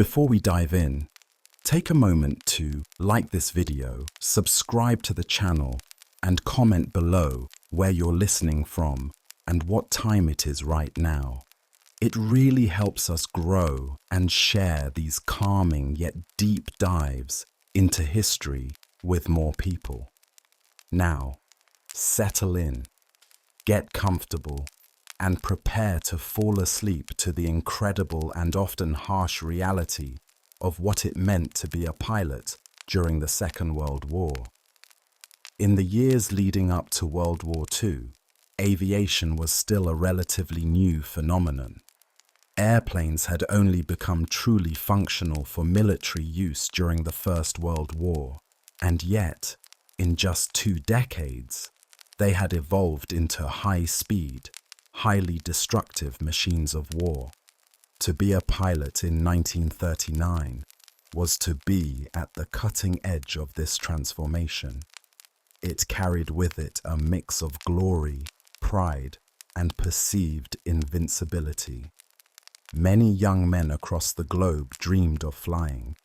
Before we dive in, take a moment to like this video, subscribe to the channel, and comment below where you're listening from and what time it is right now. It really helps us grow and share these calming yet deep dives into history with more people. Now, settle in, get comfortable, and prepare to fall asleep to the incredible and often harsh reality of what it meant to be a pilot during the Second World War. In the years leading up to World War II, aviation was still a relatively new phenomenon. Airplanes had only become truly functional for military use during the First World War, and yet, in just 2 decades, they had evolved into high-speed, highly destructive machines of war. To be a pilot in 1939 was to be at the cutting edge of this transformation. It carried with it a mix of glory, pride, and perceived invincibility. Many young men across the globe dreamed of flying.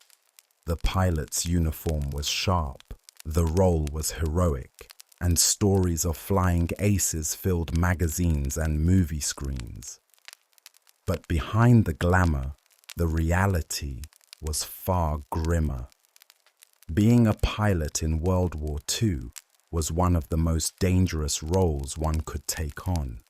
The pilot's uniform was sharp, the role was heroic, and stories of flying aces filled magazines and movie screens. But behind the glamour, the reality was far grimmer. Being a pilot in World War II was one of the most dangerous roles one could take on.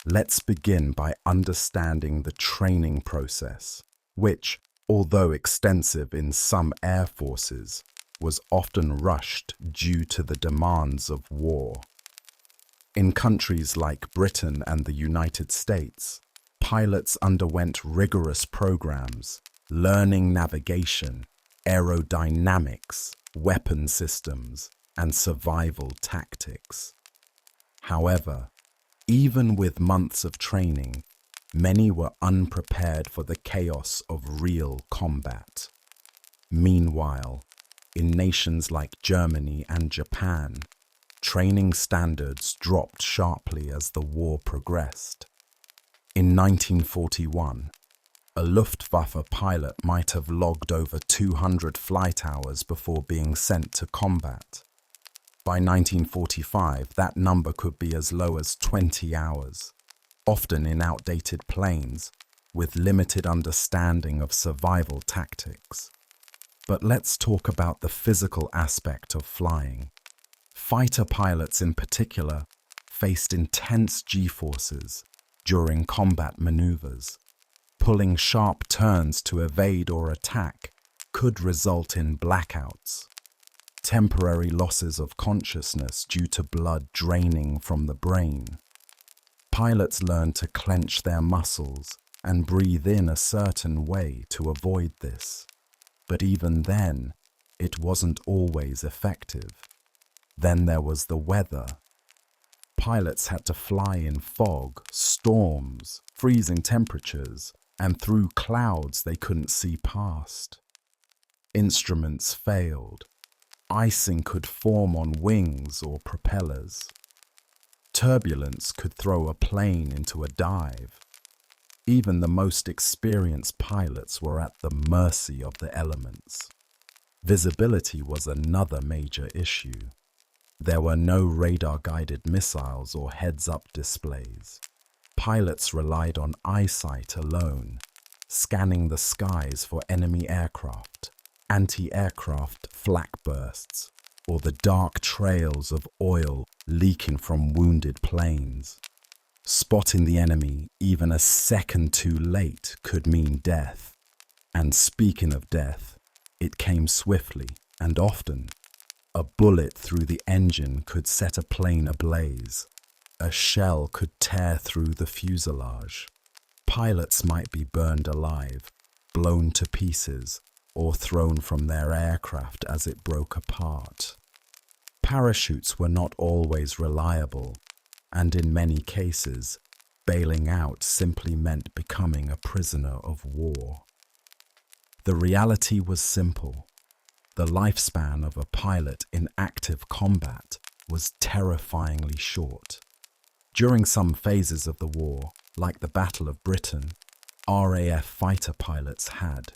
Let's begin by understanding the training process, which, although extensive in some air forces, was often rushed due to the demands of war. In countries like Britain and the United States, pilots underwent rigorous programs, learning navigation, aerodynamics, weapon systems, and survival tactics. However, even with months of training, many were unprepared for the chaos of real combat. Meanwhile, in nations like Germany and Japan, training standards dropped sharply as the war progressed. In 1941, a Luftwaffe pilot might have logged over 200 flight hours before being sent to combat. By 1945, that number could be as low as 20 hours, often in outdated planes, with limited understanding of survival tactics. But let's talk about the physical aspect of flying. Fighter pilots in particular faced intense G-forces during combat maneuvers. Pulling sharp turns to evade or attack could result in blackouts, temporary losses of consciousness due to blood draining from the brain. Pilots learned to clench their muscles and breathe in a certain way to avoid this. But even then, it wasn't always effective. Then there was the weather. Pilots had to fly in fog, storms, freezing temperatures, and through clouds they couldn't see past. Instruments failed. Icing could form on wings or propellers. Turbulence could throw a plane into a dive. Even the most experienced pilots were at the mercy of the elements. Visibility was another major issue. There were no radar-guided missiles or heads-up displays. Pilots relied on eyesight alone, scanning the skies for enemy aircraft, anti-aircraft flak bursts, or the dark trails of oil leaking from wounded planes. Spotting the enemy even a second too late could mean death. And speaking of death, it came swiftly and often. A bullet through the engine could set a plane ablaze. A shell could tear through the fuselage. Pilots might be burned alive, blown to pieces, or thrown from their aircraft as it broke apart. Parachutes were not always reliable, and in many cases, bailing out simply meant becoming a prisoner of war. The reality was simple. The lifespan of a pilot in active combat was terrifyingly short. During some phases of the war, like the Battle of Britain, RAF fighter pilots had,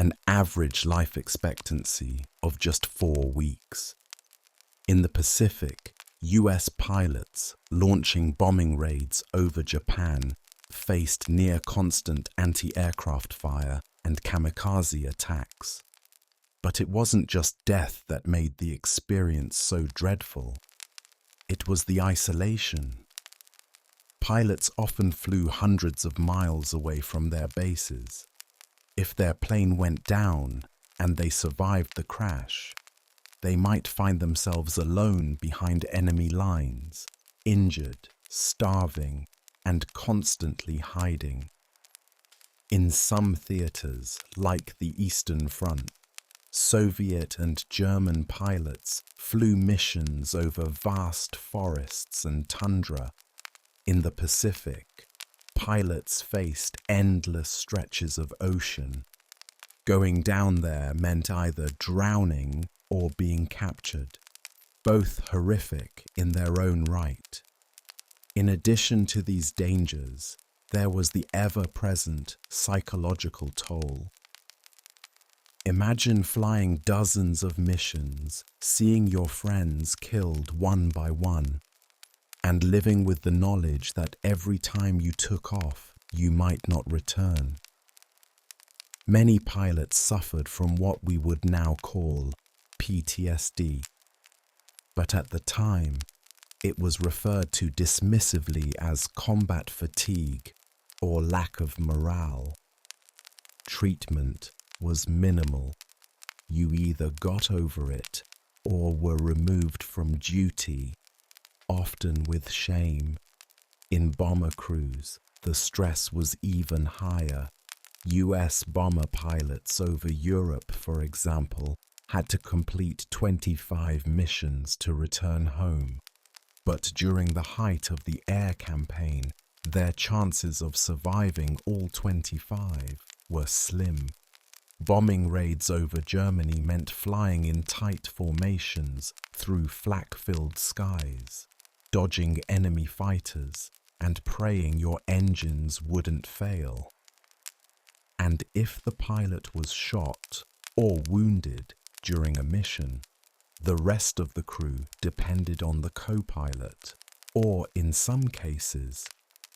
an average life expectancy of just 4 weeks. In the Pacific, US pilots launching bombing raids over Japan faced near constant anti-aircraft fire and kamikaze attacks. But it wasn't just death that made the experience so dreadful. It was the isolation. Pilots often flew hundreds of miles away from their bases. If their plane went down and they survived the crash, they might find themselves alone behind enemy lines, injured, starving, and constantly hiding. In some theaters, like the Eastern Front, Soviet and German pilots flew missions over vast forests and tundra. In the Pacific, pilots faced endless stretches of ocean. Going down there meant either drowning or being captured, both horrific in their own right. In addition to these dangers, there was the ever-present psychological toll. Imagine flying dozens of missions, seeing your friends killed one by one, and living with the knowledge that every time you took off, you might not return. Many pilots suffered from what we would now call PTSD, but at the time, it was referred to dismissively as combat fatigue or lack of morale. Treatment was minimal. You either got over it or were removed from duty, often with shame. In bomber crews, the stress was even higher. US bomber pilots over Europe, for example, had to complete 25 missions to return home. But during the height of the air campaign, their chances of surviving all 25 were slim. Bombing raids over Germany meant flying in tight formations through flak-filled skies, dodging enemy fighters, and praying your engines wouldn't fail. And if the pilot was shot or wounded during a mission, the rest of the crew depended on the co-pilot, or in some cases,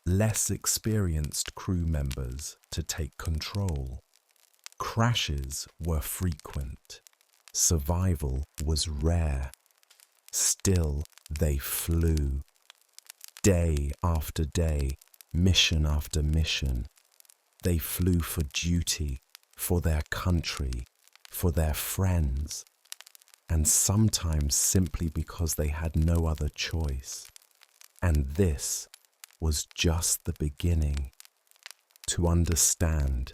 less experienced crew members to take control. Crashes were frequent. Survival was rare. Still, they flew. Day after day, mission after mission. They flew for duty, for their country, for their friends, and sometimes simply because they had no other choice. And this was just the beginning. To understand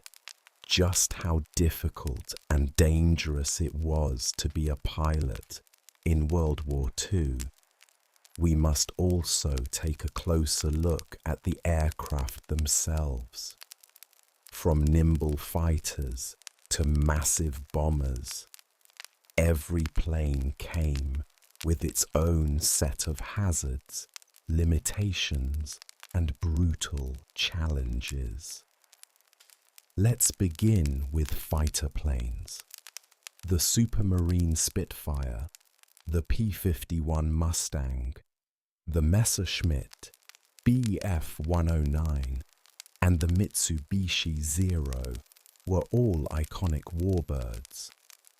just how difficult and dangerous it was to be a pilot in World War II, we must also take a closer look at the aircraft themselves. From nimble fighters to massive bombers, every plane came with its own set of hazards, limitations, and brutal challenges. Let's begin with fighter planes. The Supermarine Spitfire, the P-51 Mustang, the Messerschmitt Bf-109, and the Mitsubishi Zero were all iconic warbirds,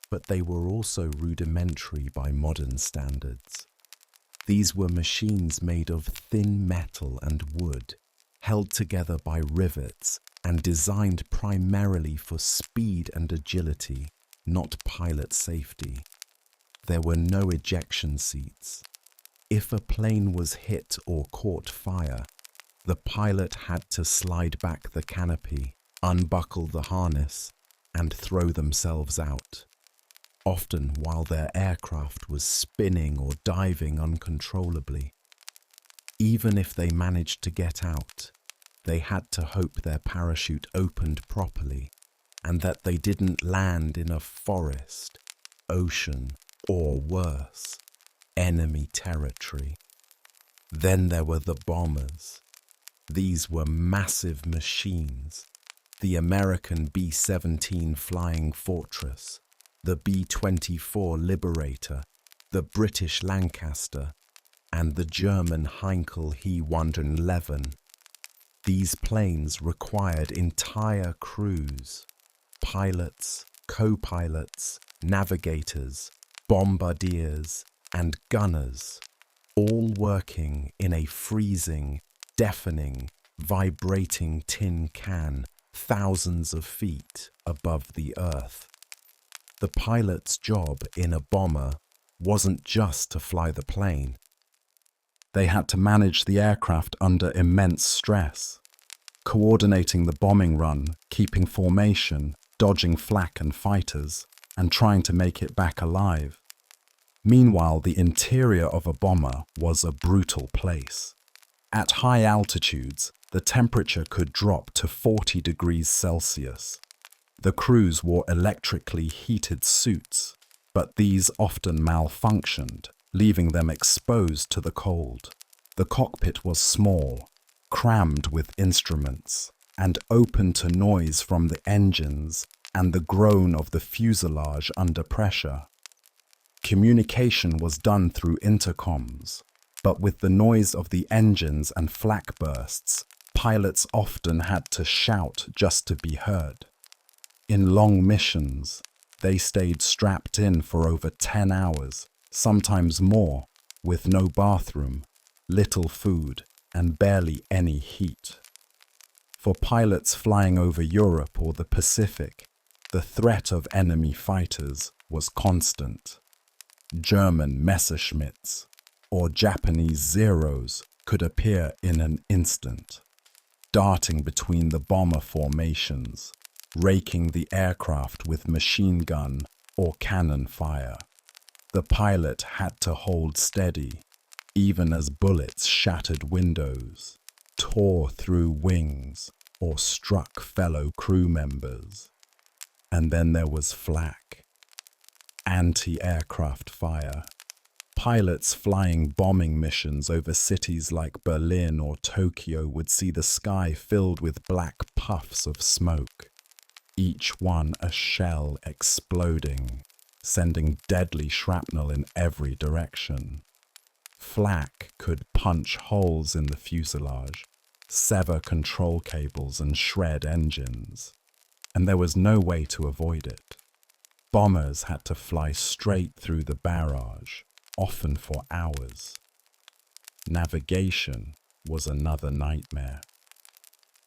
but they were also rudimentary by modern standards. These were machines made of thin metal and wood, held together by rivets and designed primarily for speed and agility, not pilot safety. There were no ejection seats. If a plane was hit or caught fire, the pilot had to slide back the canopy, unbuckle the harness, and throw themselves out, often while their aircraft was spinning or diving uncontrollably. Even if they managed to get out, they had to hope their parachute opened properly and that they didn't land in a forest, ocean, or worse, enemy territory. Then there were the bombers. These were massive machines. the American B-17 Flying Fortress, the B-24 Liberator, the British Lancaster, and the German Heinkel He-111. These planes required entire crews, pilots, co-pilots, navigators, bombardiers, and gunners, all working in a freezing, deafening, vibrating tin can thousands of feet above the earth. The pilot's job in a bomber wasn't just to fly the plane. They had to manage the aircraft under immense stress, coordinating the bombing run, keeping formation, dodging flak and fighters, and trying to make it back alive. Meanwhile, the interior of a bomber was a brutal place. At high altitudes, the temperature could drop to 40 degrees Celsius. The crews wore electrically heated suits, but these often malfunctioned, leaving them exposed to the cold. The cockpit was small, crammed with instruments, and open to noise from the engines and the groan of the fuselage under pressure. Communication was done through intercoms, but with the noise of the engines and flak bursts, pilots often had to shout just to be heard. In long missions, they stayed strapped in for over 10 hours, sometimes more, with no bathroom, little food, and barely any heat. For pilots flying over Europe or the Pacific, the threat of enemy fighters was constant. German Messerschmitts or Japanese Zeros could appear in an instant, darting between the bomber formations, raking the aircraft with machine gun or cannon fire. The pilot had to hold steady, even as bullets shattered windows, tore through wings, or struck fellow crew members. And then there was flak, anti-aircraft fire. Pilots flying bombing missions over cities like Berlin or Tokyo would see the sky filled with black puffs of smoke, each one a shell exploding, sending deadly shrapnel in every direction. Flak could punch holes in the fuselage, sever control cables and shred engines, and there was no way to avoid it. Bombers had to fly straight through the barrage, often for hours. Navigation was another nightmare.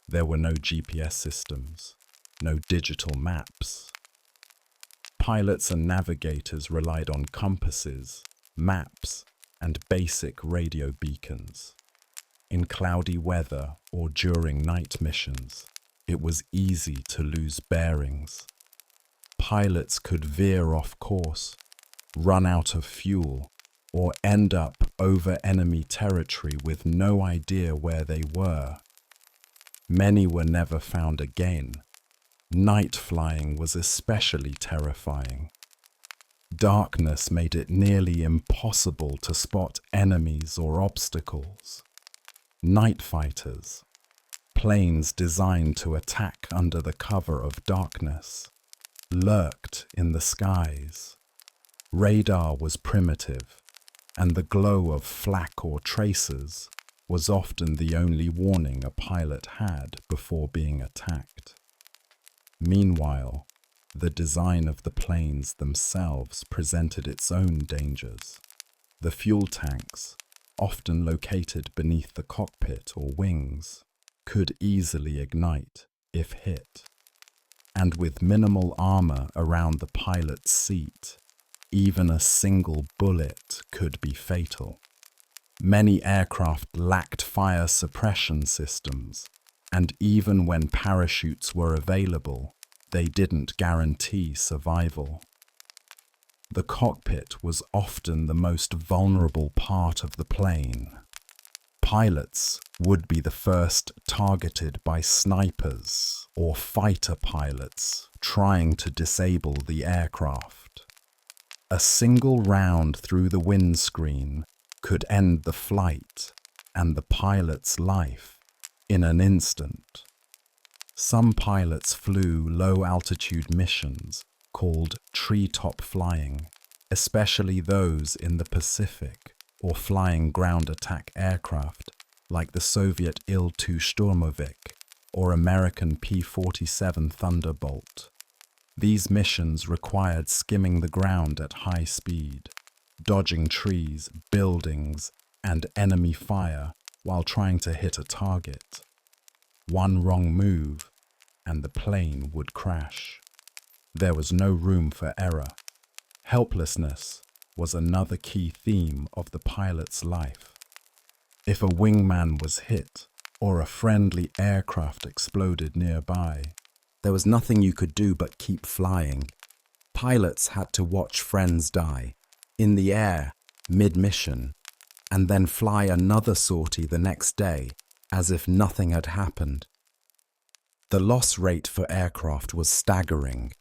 There were no GPS systems, no digital maps. Pilots and navigators relied on compasses, maps, and basic radio beacons. In cloudy weather or during night missions, it was easy to lose bearings. Pilots could veer off course, run out of fuel, or end up over enemy territory with no idea where they were. Many were never found again. Night flying was especially terrifying. Darkness made it nearly impossible to spot enemies or obstacles. Night fighters, planes designed to attack under the cover of darkness, lurked in the skies. Radar was primitive, and the glow of flak or tracers was often the only warning a pilot had before being attacked. Meanwhile, the design of the planes themselves presented its own dangers. The fuel tanks, often located beneath the cockpit or wings, could easily ignite if hit. And with minimal armor around the pilot's seat, even a single bullet could be fatal. Many aircraft lacked fire suppression systems, and even when parachutes were available, they didn't guarantee survival. The cockpit was often the most vulnerable part of the plane. Pilots would be the first targeted by snipers or fighter pilots trying to disable the aircraft. A single round through the windscreen could end the flight and the pilot's life in an instant. Some pilots flew low-altitude missions called treetop flying, especially those in the Pacific, or flying ground attack aircraft like the Soviet Il-2 Sturmovik or American P-47 Thunderbolt. These missions required skimming the ground at high speed, dodging trees, buildings, and enemy fire while trying to hit a target. One wrong move, and the plane would crash. There was no room for error. Helplessness was another key theme of the pilot's life. If a wingman was hit, or a friendly aircraft exploded nearby, there was nothing you could do but keep flying. Pilots had to watch friends die, in the air, mid-mission, and then fly another sortie the next day, as if nothing had happened. The loss rate for aircraft was staggering.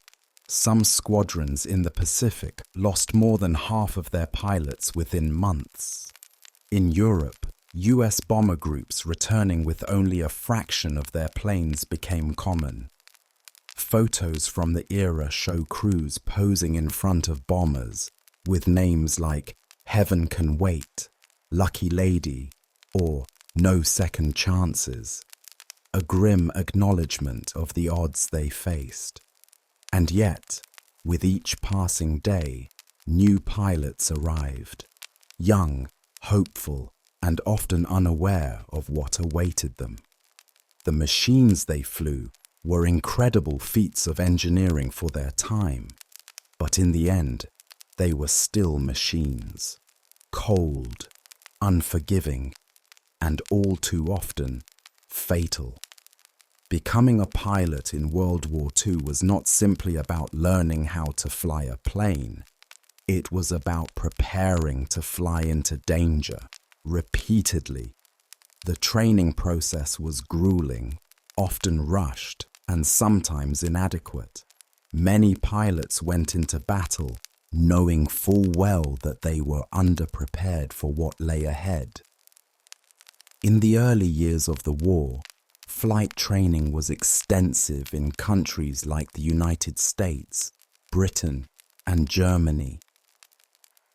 Some squadrons in the Pacific lost more than half of their pilots within months. In Europe, US bomber groups returning with only a fraction of their planes became common. Photos from the era show crews posing in front of bombers with names like Heaven Can Wait, Lucky Lady, or No Second Chances, a grim acknowledgement of the odds they faced. And yet, with each passing day, new pilots arrived, young, hopeful, and often unaware of what awaited them. The machines they flew were incredible feats of engineering for their time, but in the end, they were still machines, cold, unforgiving, and all too often fatal. Becoming a pilot in World War II was not simply about learning how to fly a plane. It was about preparing to fly into danger, repeatedly. The training process was grueling, often rushed, and sometimes inadequate. Many pilots went into battle knowing full well that they were underprepared for what lay ahead. In the early years of the war, flight training was extensive in countries like the United States, Britain, and Germany.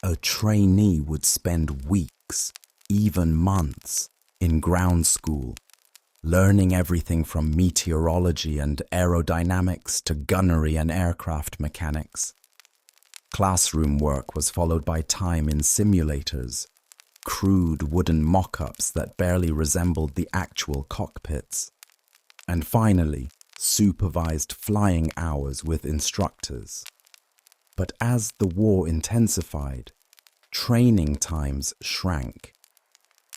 A trainee would spend weeks, even months, in ground school, learning everything from meteorology and aerodynamics to gunnery and aircraft mechanics. Classroom work was followed by time in simulators, crude wooden mock-ups that barely resembled the actual cockpits, and finally, supervised flying hours with instructors. But as the war intensified, training times shrank.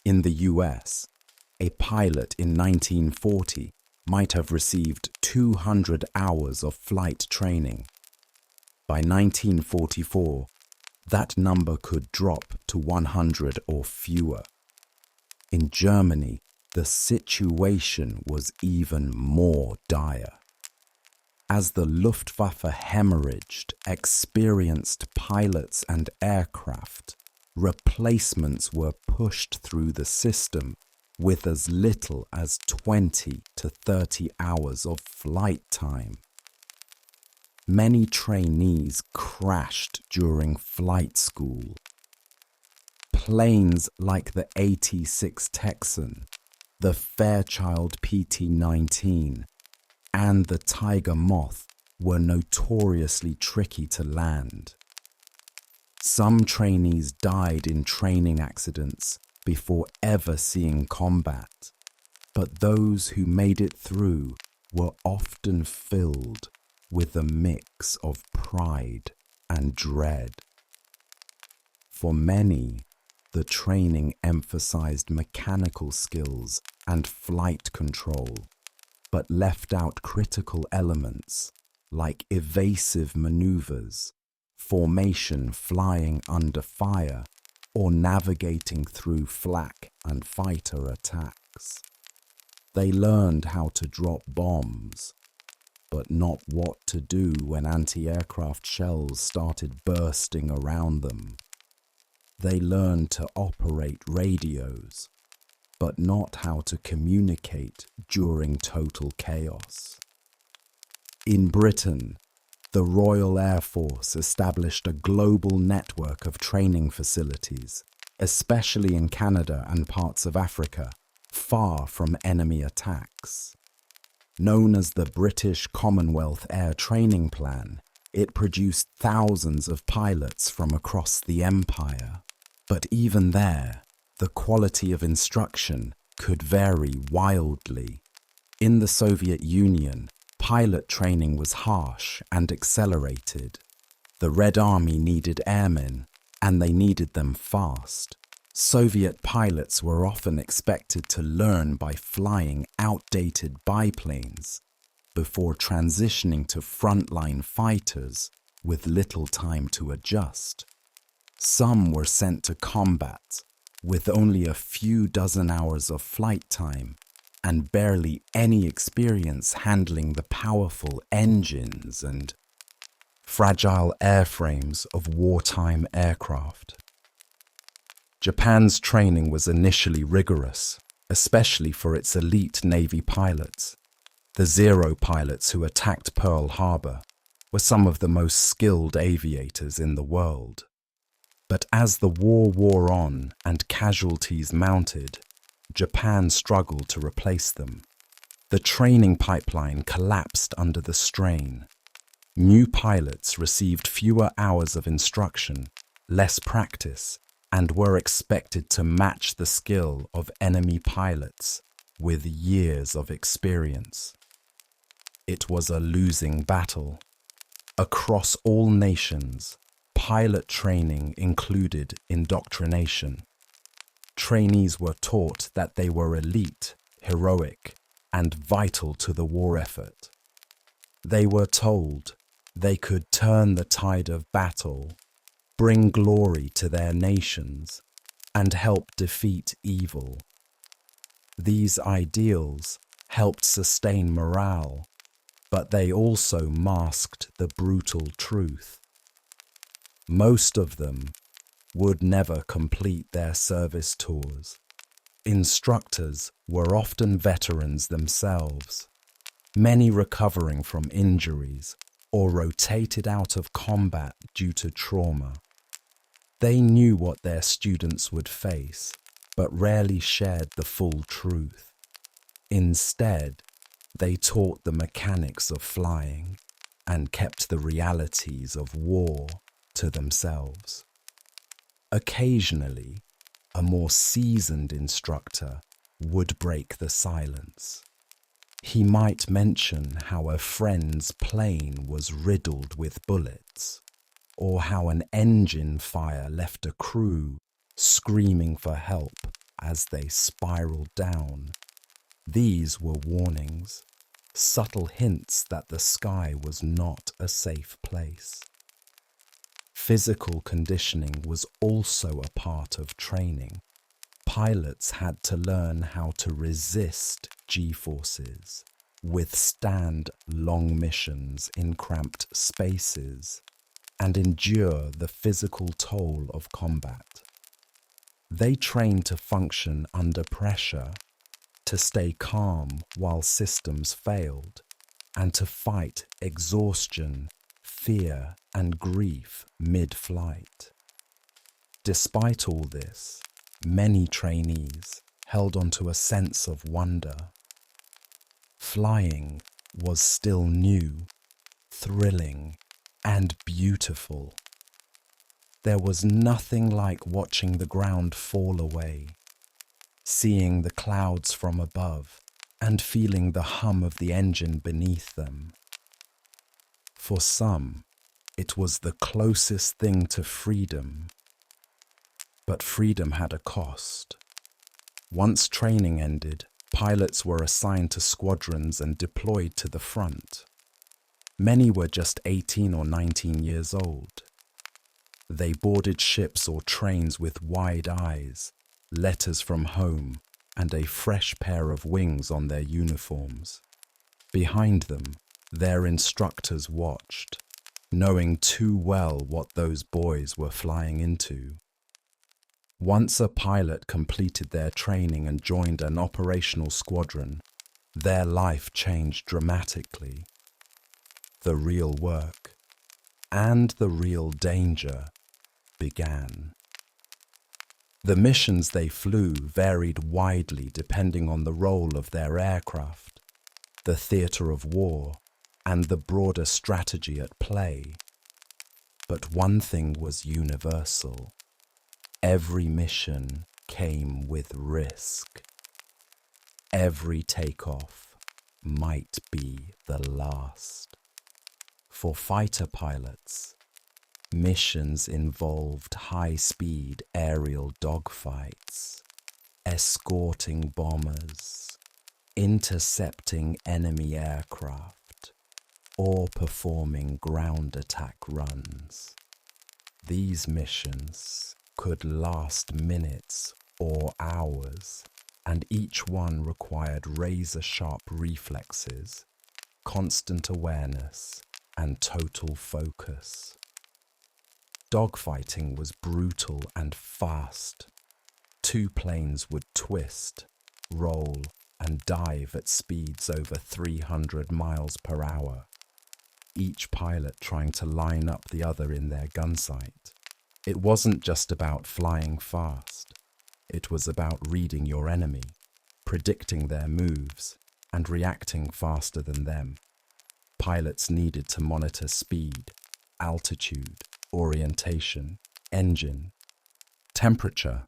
In the US, a pilot in 1940 might have received 200 hours of flight training. By 1944, that number could drop to 100 or fewer. In Germany, the situation was even more dire. As the Luftwaffe hemorrhaged experienced pilots and aircraft, replacements were pushed through the system with as little as 20 to 30 hours of flight time. Many trainees crashed during flight school. Planes like the AT-6 Texan, the Fairchild PT-19, and the Tiger Moth were notoriously tricky to land. Some trainees died in training accidents before ever seeing combat, but those who made it through were often filled with a mix of pride and dread. For many, the training emphasized mechanical skills and flight control, but left out critical elements like evasive maneuvers, formation flying under fire, or navigating through flak and fighter attacks. They learned how to drop bombs, but not what to do when anti-aircraft shells started bursting around them. They learned to operate radios, but not how to communicate during total chaos. In Britain, the Royal Air Force established a global network of training facilities, especially in Canada and parts of Africa, far from enemy attacks. Known as the British Commonwealth Air Training Plan, it produced thousands of pilots from across the empire. But even there, the quality of instruction could vary wildly. In the Soviet Union, pilot training was harsh and accelerated. The Red Army needed airmen, and they needed them fast. Soviet pilots were often expected to learn by flying outdated biplanes before transitioning to frontline fighters with little time to adjust. Some were sent to combat with only a few dozen hours of flight time and barely any experience handling the powerful engines and fragile airframes of wartime aircraft. Japan's training was initially rigorous, especially for its elite Navy pilots. The Zero pilots who attacked Pearl Harbor were some of the most skilled aviators in the world. But as the war wore on and casualties mounted, Japan struggled to replace them. The training pipeline collapsed under the strain. New pilots received fewer hours of instruction, less practice, and were expected to match the skill of enemy pilots with years of experience. It was a losing battle. Across all nations, pilot training included indoctrination. Trainees were taught that they were elite, heroic, and vital to the war effort. They were told they could turn the tide of battle, bring glory to their nations, and help defeat evil. These ideals helped sustain morale, but they also masked the brutal truth. Most of them would never complete their service tours. Instructors were often veterans themselves, many recovering from injuries or rotated out of combat due to trauma. They knew what their students would face, but rarely shared the full truth. Instead, they taught the mechanics of flying and kept the realities of war to themselves. Occasionally, a more seasoned instructor would break the silence. He might mention how a friend's plane was riddled with bullets, or how an engine fire left a crew screaming for help as they spiraled down. These were warnings, subtle hints that the sky was not a safe place. Physical conditioning was also a part of training. Pilots had to learn how to resist G-forces, withstand long missions in cramped spaces, and endure the physical toll of combat. They trained to function under pressure, to stay calm while systems failed, and to fight exhaustion, fear, and grief mid-flight. Despite all this, many trainees held onto a sense of wonder. Flying was still new, thrilling, and beautiful. There was nothing like watching the ground fall away, seeing the clouds from above, and feeling the hum of the engine beneath them. For some, it was the closest thing to freedom. But freedom had a cost. Once training ended, pilots were assigned to squadrons and deployed to the front. Many were just 18 or 19 years old. They boarded ships or trains with wide eyes, letters from home, and a fresh pair of wings on their uniforms. Behind them, their instructors watched, knowing too well what those boys were flying into. Once a pilot completed their training and joined an operational squadron, their life changed dramatically. The real work and the real danger began. The missions they flew varied widely depending on the role of their aircraft, the theatre of war, and the broader strategy at play. But one thing was universal. Every mission came with risk. Every takeoff might be the last. For fighter pilots, missions involved high-speed aerial dogfights, escorting bombers, intercepting enemy aircraft, or performing ground attack runs. These missions could last minutes or hours, and each one required razor-sharp reflexes, constant awareness, and total focus. Dogfighting was brutal and fast. Two planes would twist, roll, and dive at speeds over 300 miles per hour, each pilot trying to line up the other in their gun sight. It wasn't just about flying fast. It was about reading your enemy, predicting their moves, and reacting faster than them. Pilots needed to monitor speed, altitude, orientation, engine, temperature,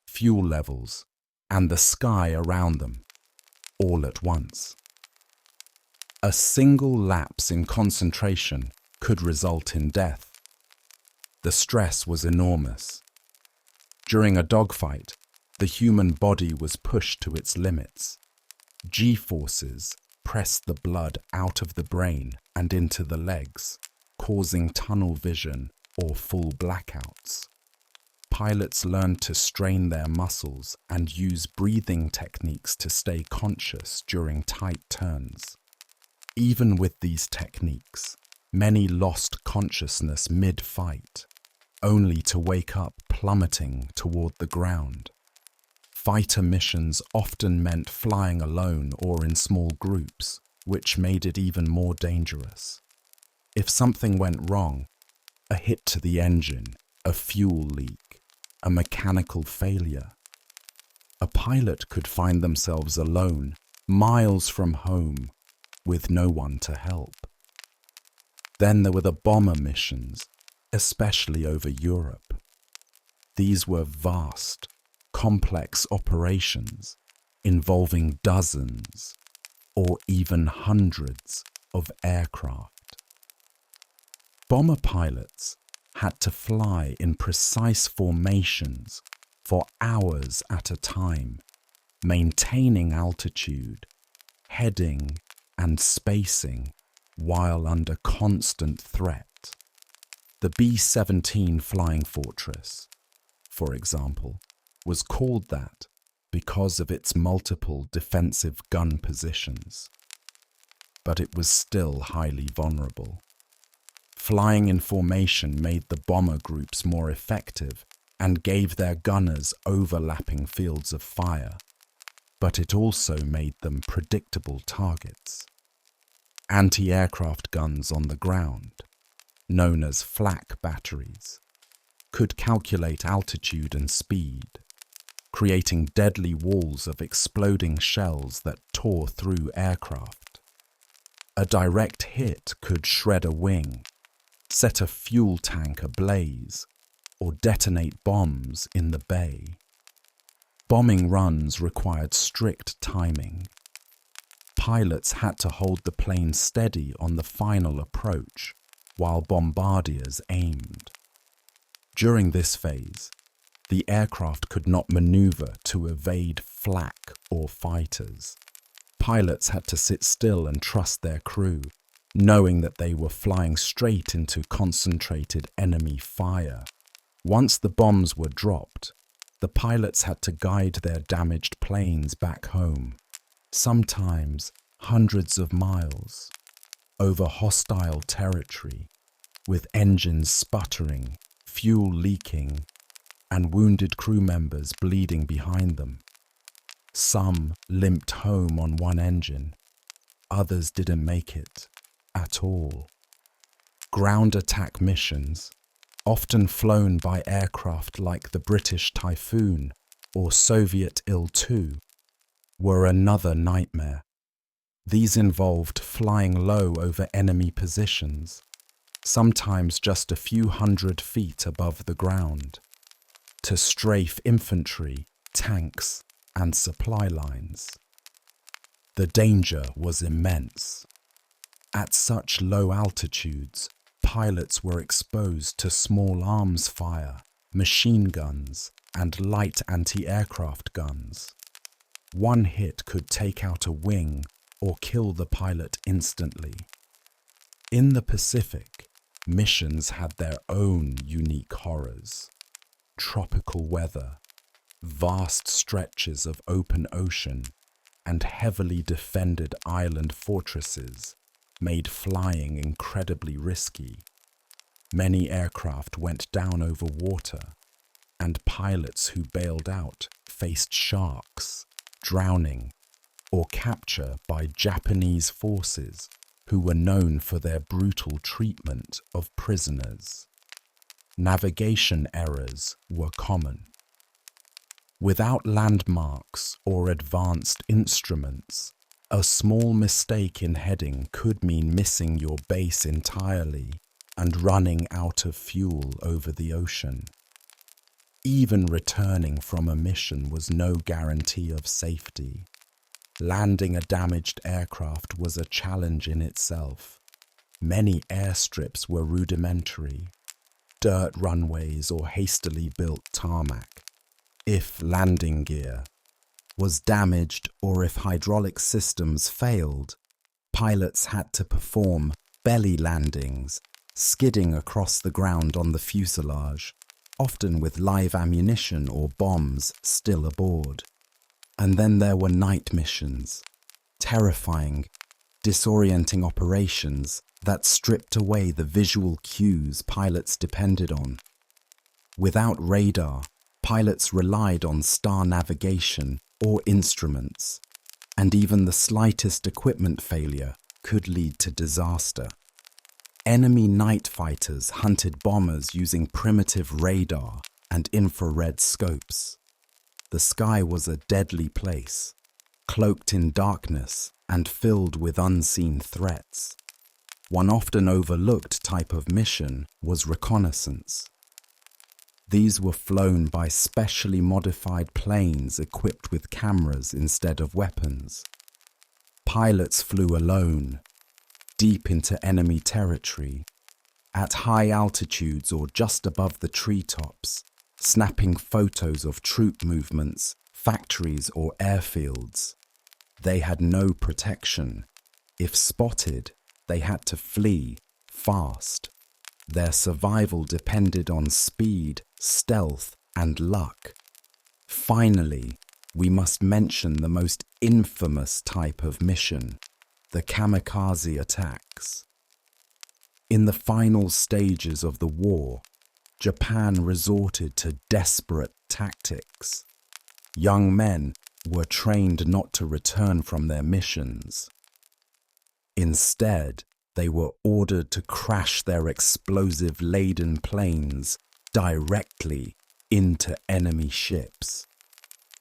fuel levels, and the sky around them, all at once. A single lapse in concentration could result in death. The stress was enormous. During a dogfight, the human body was pushed to its limits. G-forces pressed the blood out of the brain and into the legs, causing tunnel vision or full blackouts. Pilots learned to strain their muscles and use breathing techniques to stay conscious during tight turns. Even with these techniques, many lost consciousness mid-fight, only to wake up plummeting toward the ground. Fighter missions often meant flying alone or in small groups, which made it even more dangerous. If something went wrong, a hit to the engine, a fuel leak, a mechanical failure, a pilot could find themselves alone, miles from home, with no one to help. Then there were the bomber missions, especially over Europe. These were vast, complex operations involving dozens or even hundreds of aircraft. Bomber pilots had to fly in precise formations for hours at a time, maintaining altitude, heading, and spacing while under constant threat. The B-17 Flying Fortress, for example, was called that because of its multiple defensive gun positions. But it was still highly vulnerable. Flying in formation made the bomber groups more effective and gave their gunners overlapping fields of fire, but it also made them predictable targets. Anti-aircraft guns on the ground, known as flak batteries, could calculate altitude and speed, creating deadly walls of exploding shells that tore through aircraft. A direct hit could shred a wing, set a fuel tank ablaze, or detonate bombs in the bay. Bombing runs required strict timing. Pilots had to hold the plane steady on the final approach while bombardiers aimed. During this phase, the aircraft could not maneuver to evade flak or fighters. Pilots had to sit still and trust their crew, knowing that they were flying straight into concentrated enemy fire. Once the bombs were dropped, the pilots had to guide their damaged planes back home, sometimes hundreds of miles, over hostile territory, with engines sputtering, fuel leaking, and wounded crew members bleeding behind them. Some limped home on one engine, others didn't make it at all. Ground attack missions, often flown by aircraft like the British Typhoon or Soviet Il-2, were another nightmare. These involved flying low over enemy positions, sometimes just a few hundred feet above the ground, to strafe infantry, tanks, and supply lines. The danger was immense. At such low altitudes, pilots were exposed to small arms fire, machine guns, and light anti-aircraft guns. One hit could take out a wing or kill the pilot instantly. In the Pacific, missions had their own unique horrors. Tropical weather, vast stretches of open ocean, and heavily defended island fortresses made flying incredibly risky. Many aircraft went down over water, and pilots who bailed out faced sharks, drowning, or capture by Japanese forces who were known for their brutal treatment of prisoners. Navigation errors were common. Without landmarks or advanced instruments, a small mistake in heading could mean missing your base entirely and running out of fuel over the ocean. Even returning from a mission was no guarantee of safety. Landing a damaged aircraft was a challenge in itself. Many airstrips were rudimentary, dirt runways or hastily built tarmac. If landing gear was damaged or if hydraulic systems failed, pilots had to perform belly landings, skidding across the ground on the fuselage, often with live ammunition or bombs still aboard. And then there were night missions, terrifying, disorienting operations that stripped away the visual cues pilots depended on. Without radar, pilots relied on star navigation or instruments, and even the slightest equipment failure could lead to disaster. Enemy night fighters hunted bombers using primitive radar and infrared scopes. The sky was a deadly place, cloaked in darkness and filled with unseen threats. One often overlooked type of mission was reconnaissance. These were flown by specially modified planes equipped with cameras instead of weapons. Pilots flew alone, deep into enemy territory, at high altitudes or just above the treetops, snapping photos of troop movements, factories or airfields. They had no protection. If spotted, they had to flee fast. Their survival depended on speed, stealth, and luck. Finally, we must mention the most infamous type of mission, the kamikaze attacks. In the final stages of the war, Japan resorted to desperate tactics. Young men were trained not to return from their missions. Instead, they were ordered to crash their explosive-laden planes directly into enemy ships.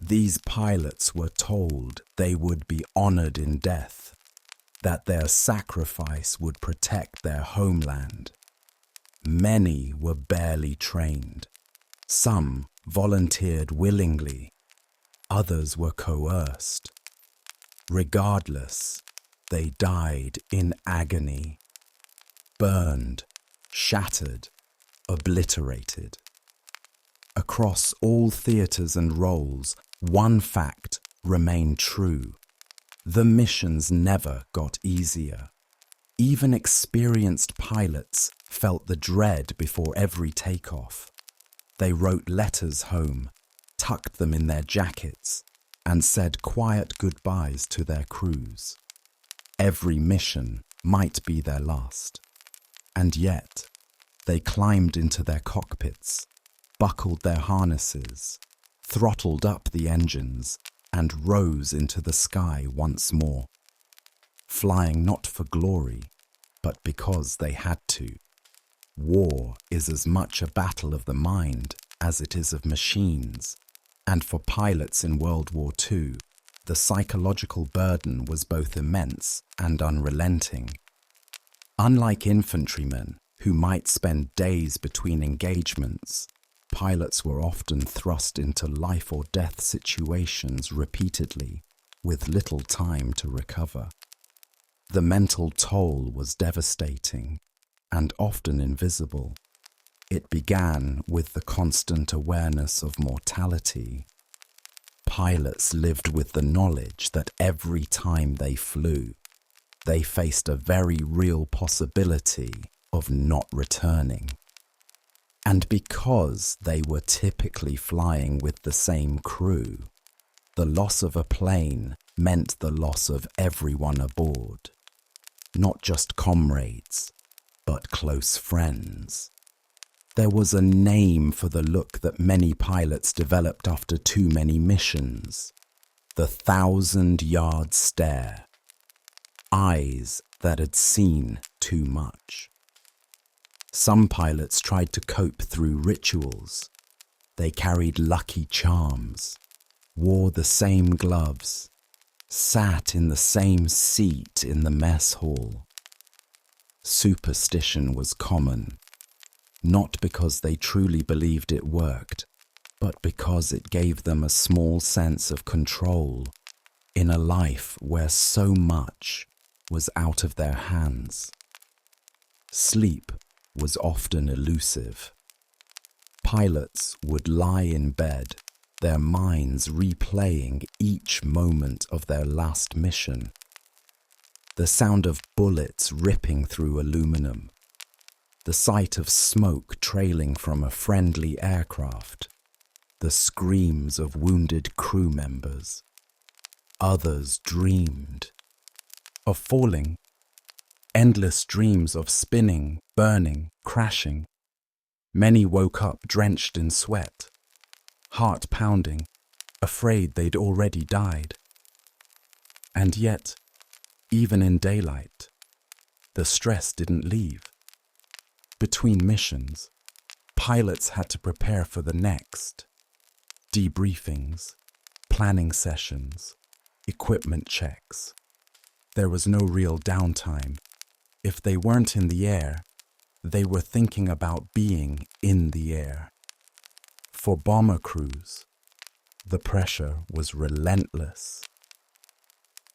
These pilots were told they would be honored in death, that their sacrifice would protect their homeland. Many were barely trained. Some volunteered willingly. Others were coerced. Regardless, they died in agony, burned, shattered, obliterated. Across all theaters and roles, one fact remained true. The missions never got easier. Even experienced pilots felt the dread before every takeoff. They wrote letters home, tucked them in their jackets, and said quiet goodbyes to their crews. Every mission might be their last. And yet, they climbed into their cockpits, buckled their harnesses, throttled up the engines, and rose into the sky once more, flying not for glory, but because they had to. War is as much a battle of the mind as it is of machines, and for pilots in World War II, the psychological burden was both immense and unrelenting. Unlike infantrymen, who might spend days between engagements, pilots were often thrust into life or death situations repeatedly, with little time to recover. The mental toll was devastating and often invisible. It began with the constant awareness of mortality. Pilots lived with the knowledge that every time they flew, they faced a very real possibility of not returning. And because they were typically flying with the same crew, the loss of a plane meant the loss of everyone aboard. Not just comrades, but close friends. There was a name for the look that many pilots developed after too many missions: the 1,000-yard stare. Eyes that had seen too much. Some pilots tried to cope through rituals. They carried lucky charms, wore the same gloves, sat in the same seat in the mess hall. Superstition was common, not because they truly believed it worked, but because it gave them a small sense of control in a life where so much was out of their hands. Sleep was often elusive. Pilots would lie in bed, their minds replaying each moment of their last mission. The sound of bullets ripping through aluminum, the sight of smoke trailing from a friendly aircraft, the screams of wounded crew members. Others dreamed of falling, endless dreams of spinning, burning, crashing. Many woke up drenched in sweat, heart pounding, afraid they'd already died. And yet, even in daylight, the stress didn't leave. Between missions, pilots had to prepare for the next. Debriefings, planning sessions, equipment checks. There was no real downtime. If they weren't in the air, they were thinking about being in the air. For bomber crews, the pressure was relentless.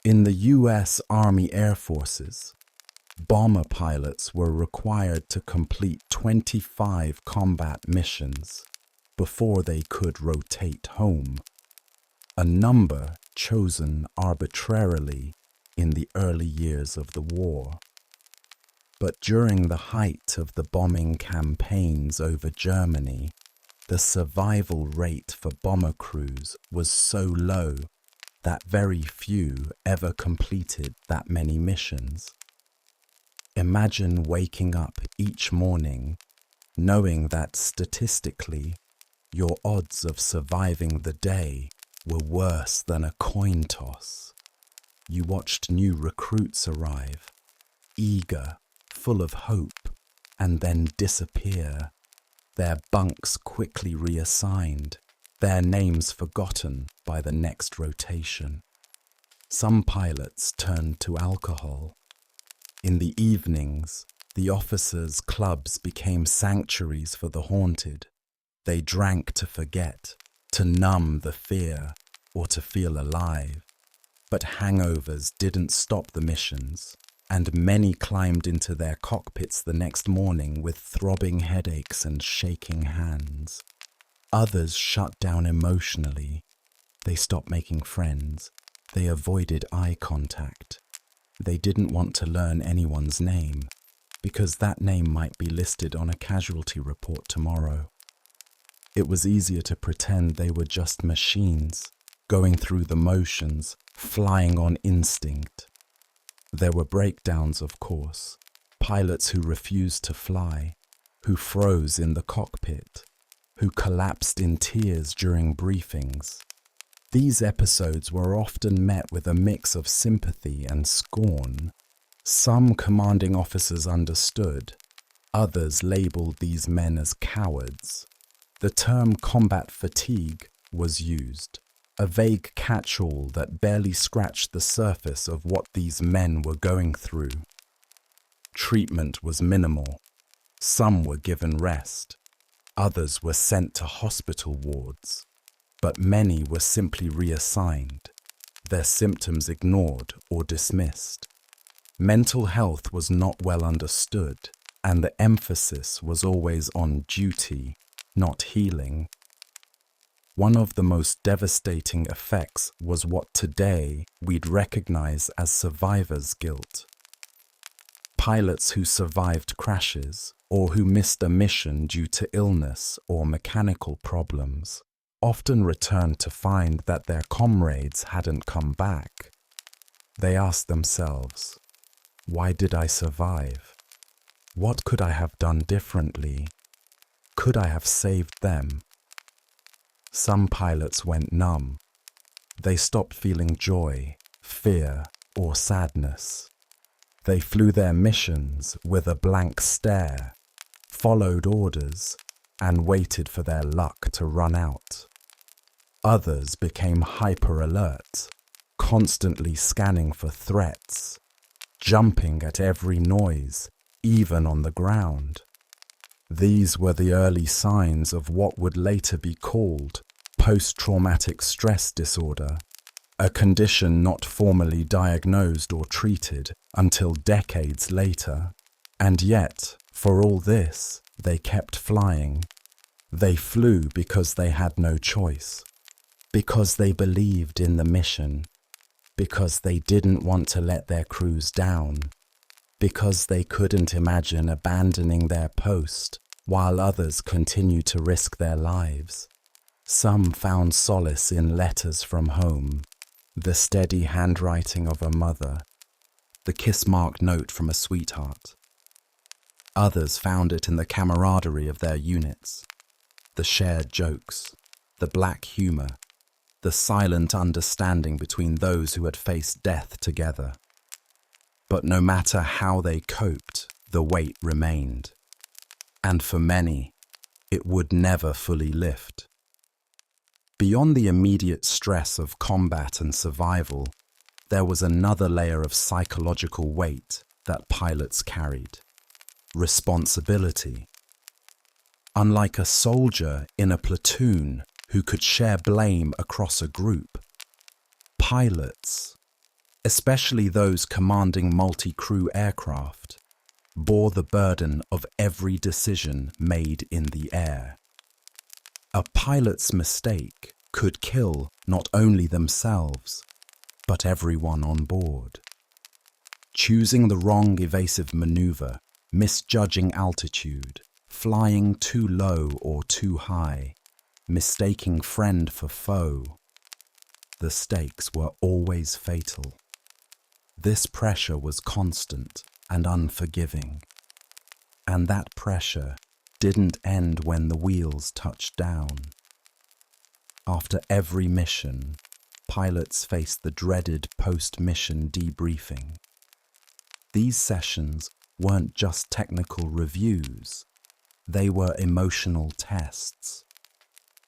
In the U.S. Army Air Forces, bomber pilots were required to complete 25 combat missions before they could rotate home, a number chosen arbitrarily in the early years of the war. But during the height of the bombing campaigns over Germany, the survival rate for bomber crews was so low that very few ever completed that many missions. Imagine waking up each morning knowing that statistically your odds of surviving the day were worse than a coin toss. You watched new recruits arrive, eager, full of hope, and then disappear, their bunks quickly reassigned, their names forgotten by the next rotation. Some pilots turned to alcohol. In the evenings, the officers' clubs became sanctuaries for the haunted. They drank to forget, to numb the fear, or to feel alive. But hangovers didn't stop the missions, and many climbed into their cockpits the next morning with throbbing headaches and shaking hands. Others shut down emotionally. They stopped making friends. They avoided eye contact. They didn't want to learn anyone's name, because that name might be listed on a casualty report tomorrow. It was easier to pretend they were just machines, going through the motions, flying on instinct. There were breakdowns, of course, pilots who refused to fly, who froze in the cockpit, who collapsed in tears during briefings. These episodes were often met with a mix of sympathy and scorn. Some commanding officers understood, others labeled these men as cowards. The term combat fatigue was used, a vague catch-all that barely scratched the surface of what these men were going through. Treatment was minimal. Some were given rest, others were sent to hospital wards, but many were simply reassigned, their symptoms ignored or dismissed. Mental health was not well understood, and the emphasis was always on duty, not healing. One of the most devastating effects was what today we'd recognize as survivor's guilt. Pilots who survived crashes or who missed a mission due to illness or mechanical problems often returned to find that their comrades hadn't come back. They asked themselves, why did I survive? What could I have done differently? Could I have saved them? Some pilots went numb. They stopped feeling joy, fear, or sadness. They flew their missions with a blank stare, followed orders, and waited for their luck to run out. Others became hyper-alert, constantly scanning for threats, jumping at every noise, even on the ground. These were the early signs of what would later be called post-traumatic stress disorder, a condition not formally diagnosed or treated until decades later. And yet, for all this, they kept flying. They flew because they had no choice, because they believed in the mission, because they didn't want to let their crews down, because they couldn't imagine abandoning their post while others continued to risk their lives. Some found solace in letters from home, the steady handwriting of a mother, the kiss-marked note from a sweetheart. Others found it in the camaraderie of their units, the shared jokes, the black humor, the silent understanding between those who had faced death together. But no matter how they coped, the weight remained. And for many, it would never fully lift. Beyond the immediate stress of combat and survival, there was another layer of psychological weight that pilots carried: responsibility. Unlike a soldier in a platoon who could share blame across a group, pilots, especially those commanding multi-crew aircraft, bore the burden of every decision made in the air. A pilot's mistake could kill not only themselves, but everyone on board. Choosing the wrong evasive maneuver, misjudging altitude, flying too low or too high, mistaking friend for foe. The stakes were always fatal. This pressure was constant and unforgiving. And that pressure didn't end when the wheels touched down. After every mission, pilots faced the dreaded post-mission debriefing. These sessions weren't just technical reviews, they were emotional tests.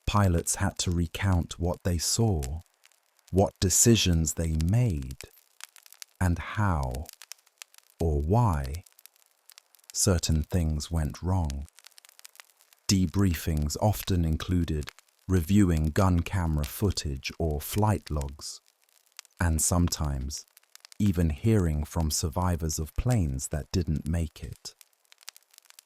Pilots had to recount what they saw, what decisions they made, and how, or why, certain things went wrong. Debriefings often included reviewing gun camera footage or flight logs, and sometimes even hearing from survivors of planes that didn't make it.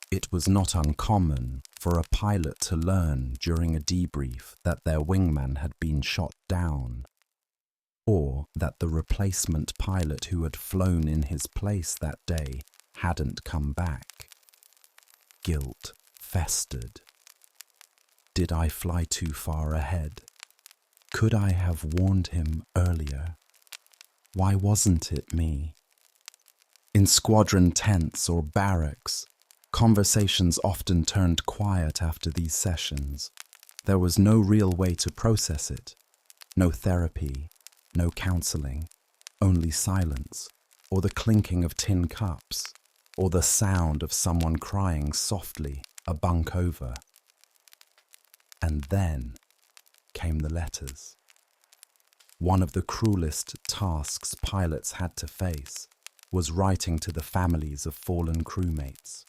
It was not uncommon for a pilot to learn during a debrief that their wingman had been shot down, or that the replacement pilot who had flown in his place that day hadn't come back. Guilt festered. Did I fly too far ahead? Could I have warned him earlier? Why wasn't it me? In squadron tents or barracks, Conversations often turned quiet after these sessions. There was no real way to process it. No therapy, no counseling, only silence, or the clinking of tin cups, or the sound of someone crying softly a bunk over. And then came the letters. One of the cruelest tasks pilots had to face was writing to the families of fallen crewmates.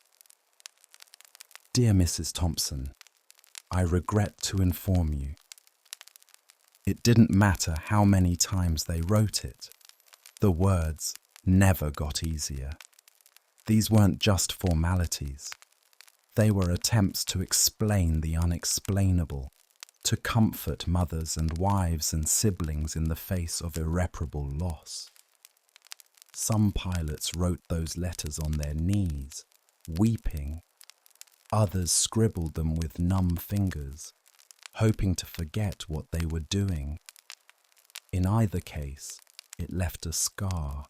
Dear Mrs. Thompson, I regret to inform you. It didn't matter how many times they wrote it. The words never got easier. These weren't just formalities. They were attempts to explain the unexplainable, to comfort mothers and wives and siblings in the face of irreparable loss. Some pilots wrote those letters on their knees, weeping. Others scribbled them with numb fingers, hoping to forget what they were doing. In either case, it left a scar.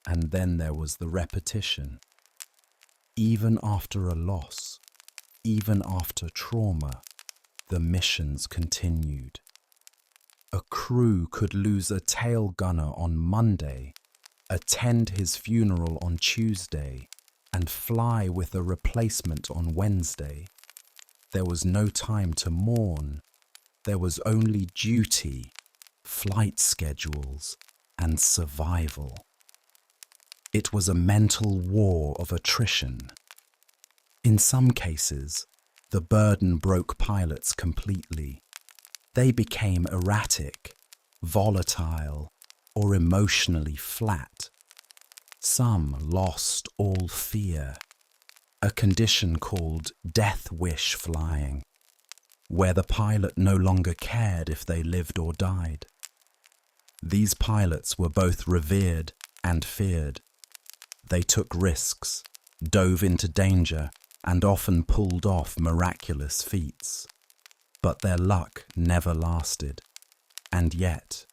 And then there was the repetition. Even after a loss, even after trauma, the missions continued. A crew could lose a tail gunner on Monday, attend his funeral on Tuesday, and fly with a replacement on Wednesday. There was no time to mourn. There was only duty, flight schedules, and survival. It was a mental war of attrition. In some cases, the burden broke pilots completely. They became erratic, volatile, or emotionally flat. Some lost all fear, a condition called death wish flying, where the pilot no longer cared if they lived or died. These pilots were both revered and feared. They took risks, dove into danger, and often pulled off miraculous feats. But their luck never lasted. And yet,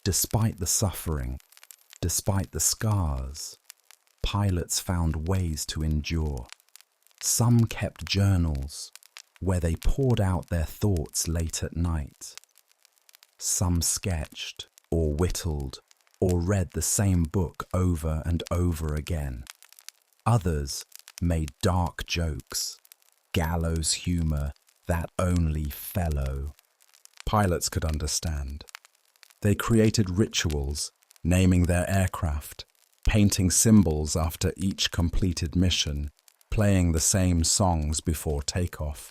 despite the suffering, despite the scars, pilots found ways to endure. Some kept journals where they poured out their thoughts late at night. Some sketched or whittled or read the same book over and over again. Others made dark jokes, gallows humor that only fellow pilots could understand. They created rituals, naming their aircraft, painting symbols after each completed mission, playing the same songs before takeoff.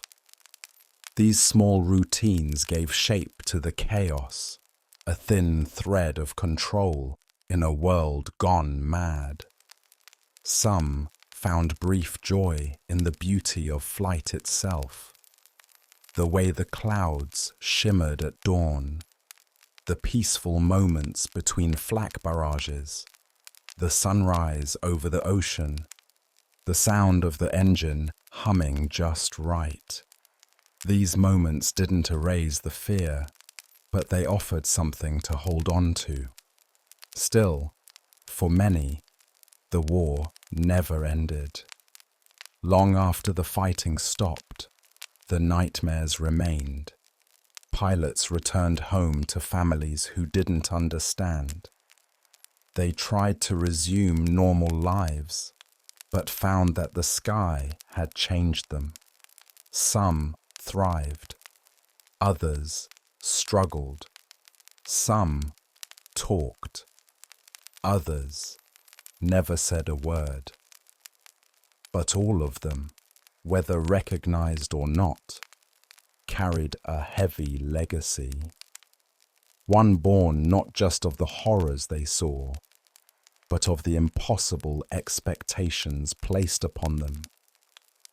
These small routines gave shape to the chaos, a thin thread of control in a world gone mad. Some found brief joy in the beauty of flight itself, the way the clouds shimmered at dawn, the peaceful moments between flak barrages, the sunrise over the ocean, the sound of the engine humming just right. These moments didn't erase the fear, but they offered something to hold on to. Still, for many, the war never ended. Long after the fighting stopped, the nightmares remained. Pilots returned home to families who didn't understand. They tried to resume normal lives, but found that the sky had changed them. Some thrived, others struggled. Some talked, others never said a word. But all of them, whether recognized or not, carried a heavy legacy. One born not just of the horrors they saw, but of the impossible expectations placed upon them,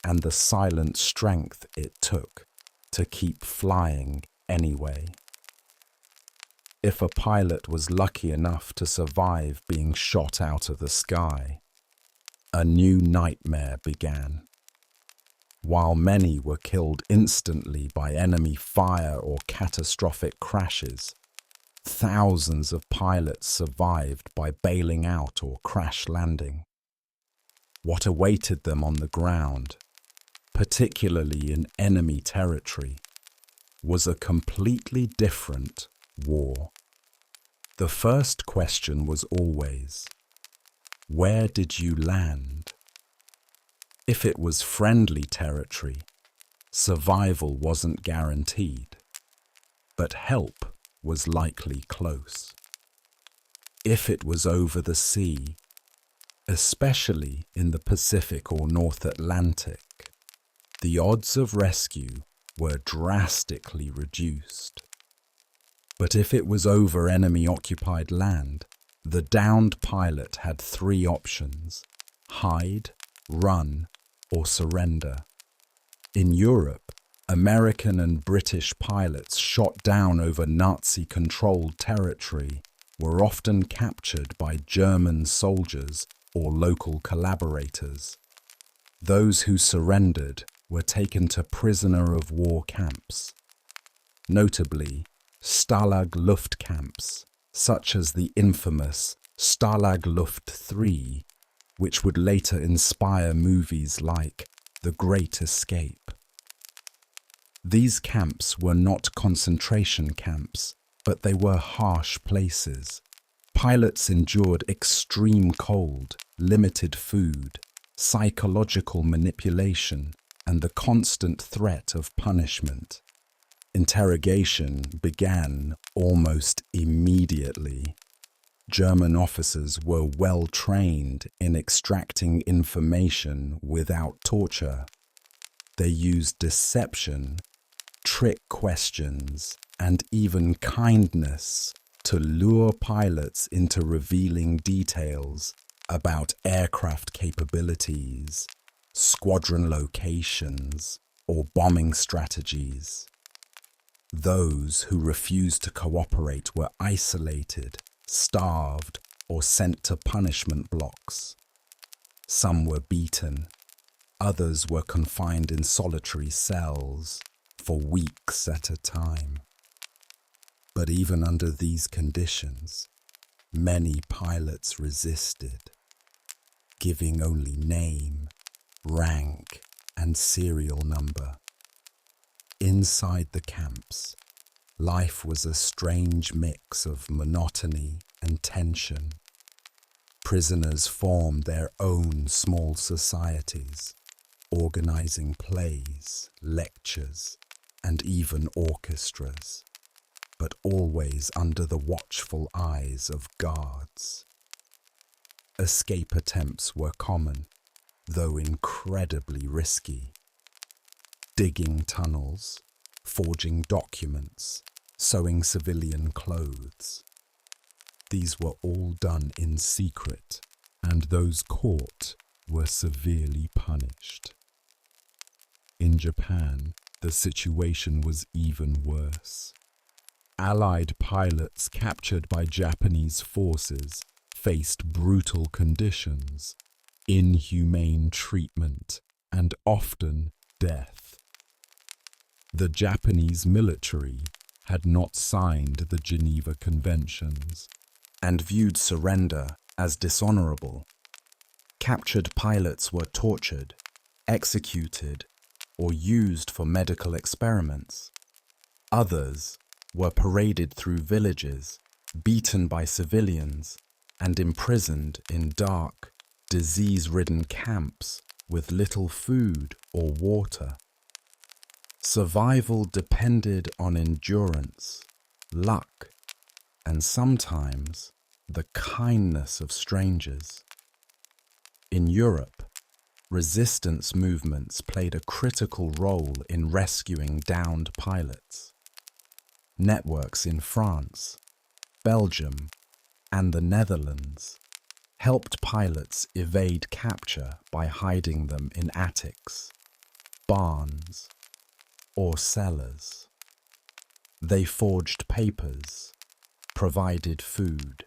and the silent strength it took to keep flying anyway. If a pilot was lucky enough to survive being shot out of the sky, a new nightmare began. While many were killed instantly by enemy fire or catastrophic crashes, thousands of pilots survived by bailing out or crash landing. What awaited them on the ground, particularly in enemy territory, was a completely different war. The first question was always, where did you land? If it was friendly territory, survival wasn't guaranteed, but help was likely close. If it was over the sea, especially in the Pacific or North Atlantic, the odds of rescue were drastically reduced. But if it was over enemy-occupied land, the downed pilot had three options: hide, run, or surrender. In Europe, American and British pilots shot down over Nazi-controlled territory were often captured by German soldiers or local collaborators. Those who surrendered were taken to prisoner of war camps, notably Stalag Luft camps, such as the infamous Stalag Luft 3, which would later inspire movies like The Great Escape. These camps were not concentration camps, but they were harsh places. Pilots endured extreme cold, limited food, psychological manipulation, and the constant threat of punishment. Interrogation began almost immediately. German officers were well trained in extracting information without torture. They used deception, trick questions, and even kindness to lure pilots into revealing details about aircraft capabilities, squadron locations, or bombing strategies. Those who refused to cooperate were isolated, starved, or sent to punishment blocks. Some were beaten, others were confined in solitary cells for weeks at a time. But even under these conditions, many pilots resisted, giving only name, rank, and serial number. Inside the camps, life was a strange mix of monotony and tension. Prisoners formed their own small societies, organizing plays, lectures, and even orchestras, but always under the watchful eyes of guards. Escape attempts were common, though incredibly risky. Digging tunnels, forging documents, sewing civilian clothes. These were all done in secret, and those caught were severely punished. In Japan, the situation was even worse. Allied pilots captured by Japanese forces faced brutal conditions, inhumane treatment, and often death. The Japanese military had not signed the Geneva Conventions and viewed surrender as dishonorable. Captured pilots were tortured, executed, or used for medical experiments. Others were paraded through villages, beaten by civilians, and imprisoned in dark, disease-ridden camps with little food or water. Survival depended on endurance, luck, and sometimes the kindness of strangers. In Europe, resistance movements played a critical role in rescuing downed pilots. Networks in France, Belgium, and the Netherlands helped pilots evade capture by hiding them in attics, barns, or cellars. They forged papers, provided food,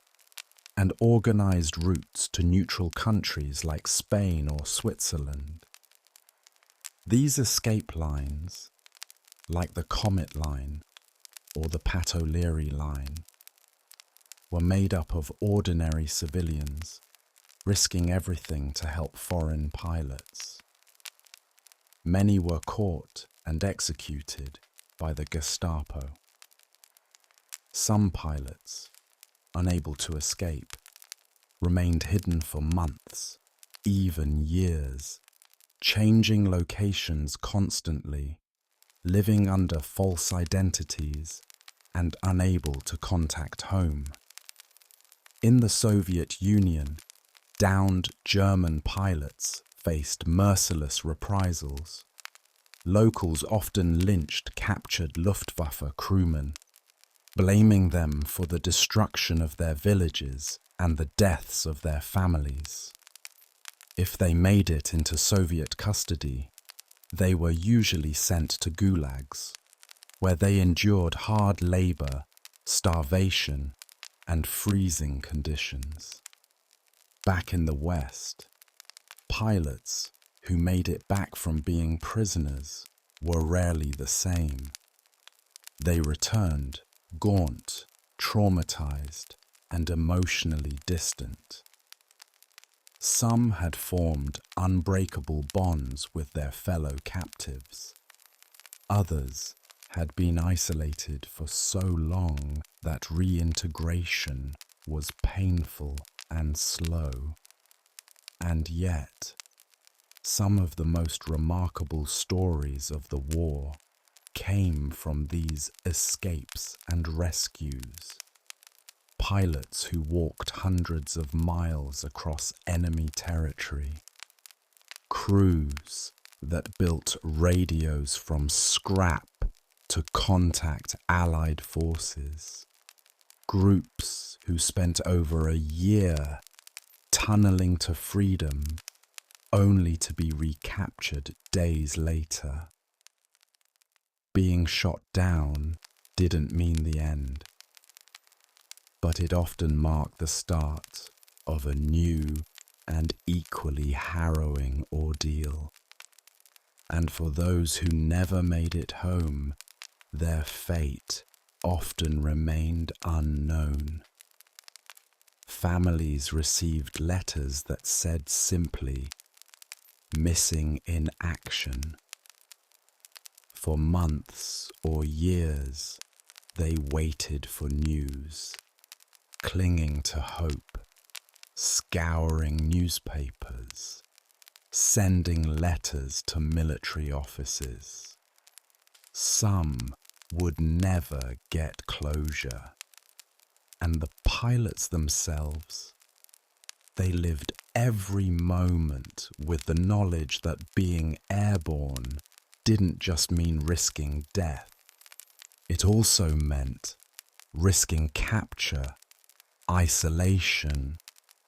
and organized routes to neutral countries like Spain or Switzerland. These escape lines, like the Comet Line or the Pat O'Leary Line, were made up of ordinary civilians risking everything to help foreign pilots. Many were caught and executed by the Gestapo. Some pilots, unable to escape, remained hidden for months, even years, changing locations constantly, living under false identities, and unable to contact home. In the Soviet Union, downed German pilots faced merciless reprisals. Locals often lynched captured Luftwaffe crewmen, blaming them for the destruction of their villages and the deaths of their families. If they made it into Soviet custody, they were usually sent to gulags, where they endured hard labor, starvation, and freezing conditions. Back in the West, pilots who made it back from being prisoners were rarely the same. They returned gaunt, traumatized, and emotionally distant. Some had formed unbreakable bonds with their fellow captives. Others had been isolated for so long that reintegration was painful and slow. And yet, some of the most remarkable stories of the war came from these escapes and rescues. Pilots who walked hundreds of miles across enemy territory, crews that built radios from scrap to contact Allied forces, groups who spent over a year tunneling to freedom only to be recaptured days later. Being shot down didn't mean the end, but it often marked the start of a new and equally harrowing ordeal. And for those who never made it home, their fate often remained unknown. Families received letters that said simply, "Missing in action." For months or years, they waited for news, clinging to hope, scouring newspapers, sending letters to military offices. Some would never get closure, and the pilots themselves, they lived every moment with the knowledge that being airborne didn't just mean risking death. It also meant risking capture, isolation,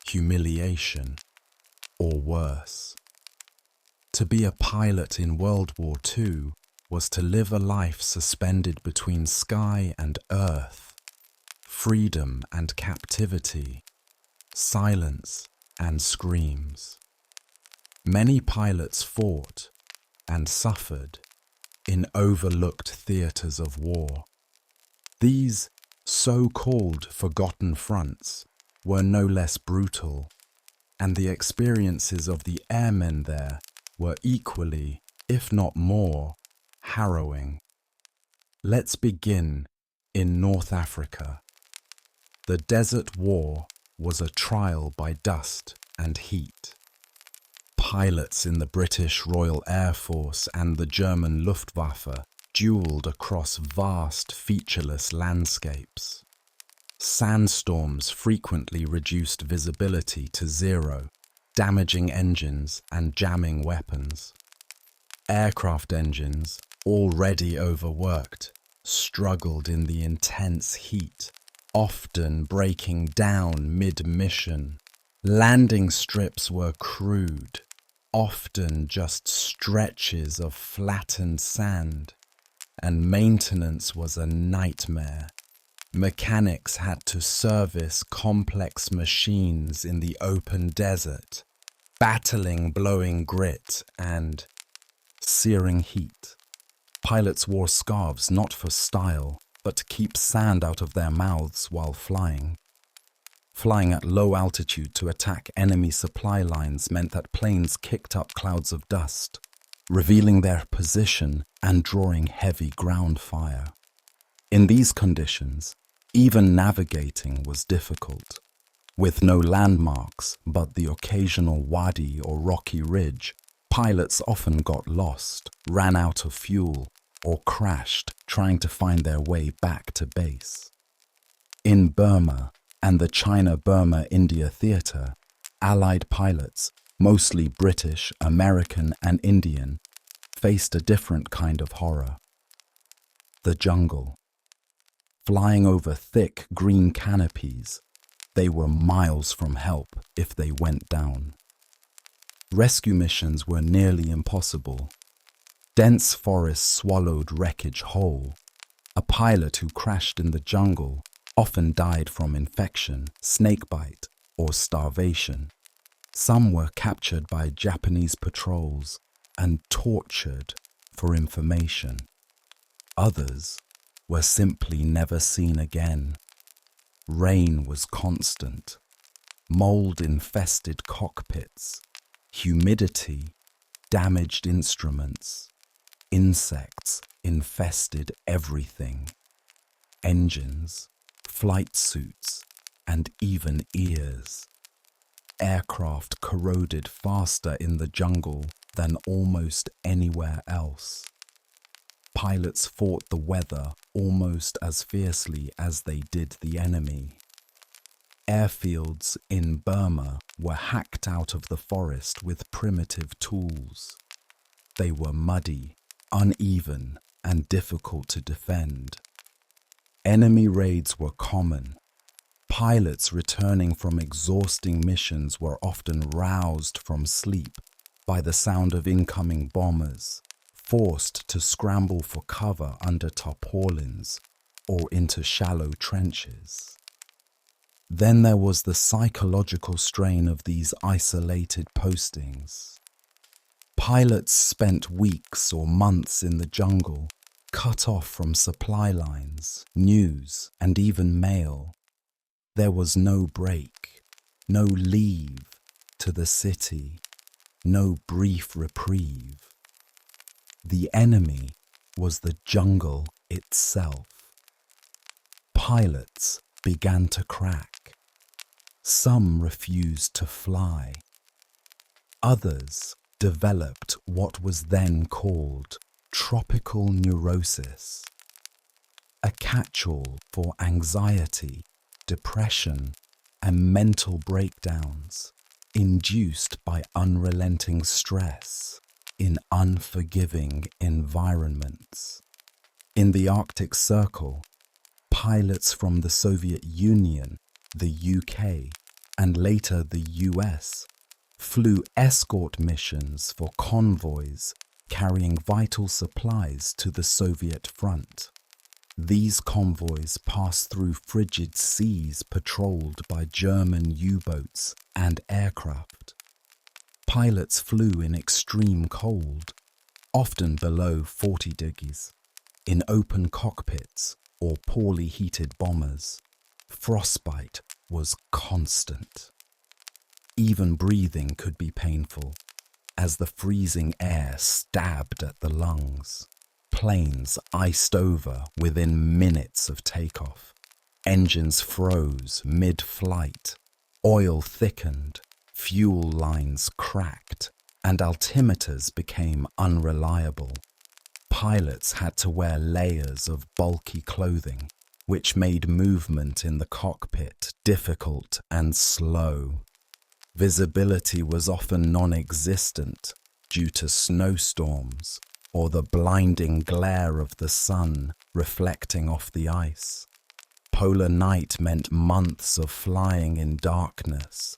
humiliation, or worse. To be a pilot in World War II was to live a life suspended between sky and earth, freedom and captivity, silence and screams. Many pilots fought and suffered in overlooked theatres of war. These so-called forgotten fronts were no less brutal, and the experiences of the airmen there were equally, if not more, harrowing. Let's begin in North Africa. The Desert War was a trial by dust and heat. Pilots in the British Royal Air Force and the German Luftwaffe duelled across vast, featureless landscapes. Sandstorms frequently reduced visibility to zero, damaging engines and jamming weapons. Aircraft engines, already overworked, struggled in the intense heat, often breaking down mid-mission. Landing strips were crude, often just stretches of flattened sand, and maintenance was a nightmare. Mechanics had to service complex machines in the open desert, battling blowing grit and searing heat. Pilots wore scarves not for style, but to keep sand out of their mouths while flying. Flying at low altitude to attack enemy supply lines meant that planes kicked up clouds of dust, revealing their position and drawing heavy ground fire. In these conditions, even navigating was difficult. With no landmarks but the occasional wadi or rocky ridge, pilots often got lost, ran out of fuel, or crashed trying to find their way back to base. In Burma and the China-Burma-India theater, Allied pilots, mostly British, American, and Indian, faced a different kind of horror. The jungle. Flying over thick green canopies, they were miles from help if they went down. Rescue missions were nearly impossible. Dense forests swallowed wreckage whole. A pilot who crashed in the jungle often died from infection, snakebite, or starvation. Some were captured by Japanese patrols and tortured for information. Others were simply never seen again. Rain was constant, mold-infested cockpits, humidity damaged instruments, insects infested everything, engines, flight suits, and even ears. Aircraft corroded faster in the jungle than almost anywhere else. Pilots fought the weather almost as fiercely as they did the enemy. Airfields in Burma were hacked out of the forest with primitive tools. They were muddy, uneven, and difficult to defend. Enemy raids were common. Pilots returning from exhausting missions were often roused from sleep by the sound of incoming bombers, forced to scramble for cover under tarpaulins or into shallow trenches. Then there was the psychological strain of these isolated postings. Pilots spent weeks or months in the jungle, cut off from supply lines, news, and even mail. There was no break, no leave to the city, no brief reprieve. The enemy was the jungle itself. Pilots began to crack. Some refused to fly. Others developed what was then called tropical neurosis, a catch-all for anxiety, depression, and mental breakdowns induced by unrelenting stress in unforgiving environments. In the Arctic Circle, pilots from the Soviet Union, the UK, and later the US flew escort missions for convoys carrying vital supplies to the Soviet front. These convoys passed through frigid seas patrolled by German U-boats and aircraft. Pilots flew in extreme cold, often below 40 degrees, in open cockpits or poorly heated bombers. Frostbite was constant. Even breathing could be painful, as the freezing air stabbed at the lungs. Planes iced over within minutes of takeoff. Engines froze mid-flight. Oil thickened, fuel lines cracked, and altimeters became unreliable. Pilots had to wear layers of bulky clothing, which made movement in the cockpit difficult and slow. Visibility was often non-existent due to snowstorms or the blinding glare of the sun reflecting off the ice. Polar night meant months of flying in darkness,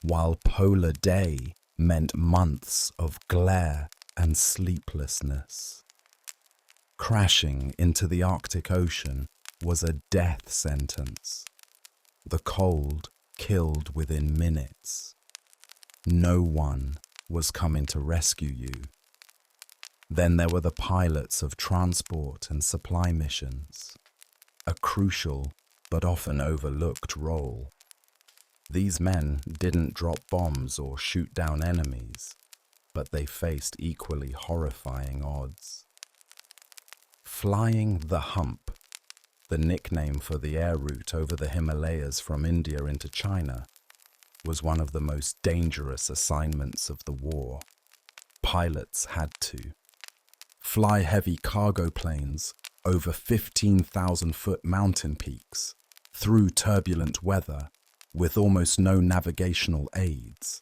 while polar day meant months of glare and sleeplessness. Crashing into the Arctic Ocean was a death sentence. The cold killed within minutes. No one was coming to rescue you. Then there were the pilots of transport and supply missions, a crucial but often overlooked role. These men didn't drop bombs or shoot down enemies, but they faced equally horrifying odds. Flying the Hump, the nickname for the air route over the Himalayas from India into China, was one of the most dangerous assignments of the war. Pilots had to fly heavy cargo planes over 15,000-foot mountain peaks, through turbulent weather, with almost no navigational aids.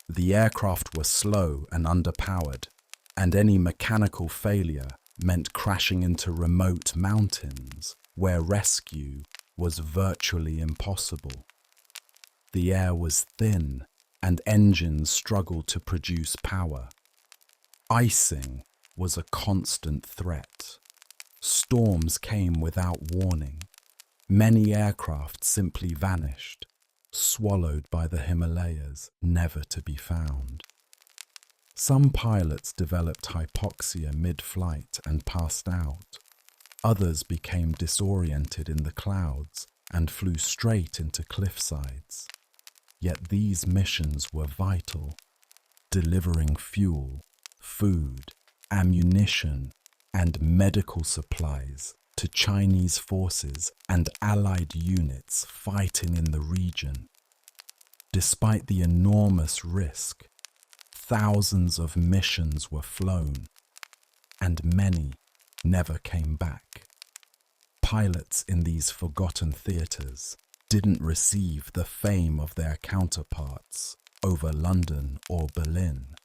The aircraft were slow and underpowered, and any mechanical failure meant crashing into remote mountains where rescue was virtually impossible. The air was thin, and engines struggled to produce power. Icing was a constant threat. Storms came without warning. Many aircraft simply vanished, swallowed by the Himalayas, never to be found. Some pilots developed hypoxia mid-flight and passed out. Others became disoriented in the clouds and flew straight into cliff sides. Yet these missions were vital, delivering fuel, food, ammunition, and medical supplies to Chinese forces and Allied units fighting in the region. Despite the enormous risk, thousands of missions were flown, and many never came back. Pilots in these forgotten theatres didn't receive the fame of their counterparts over London or Berlin.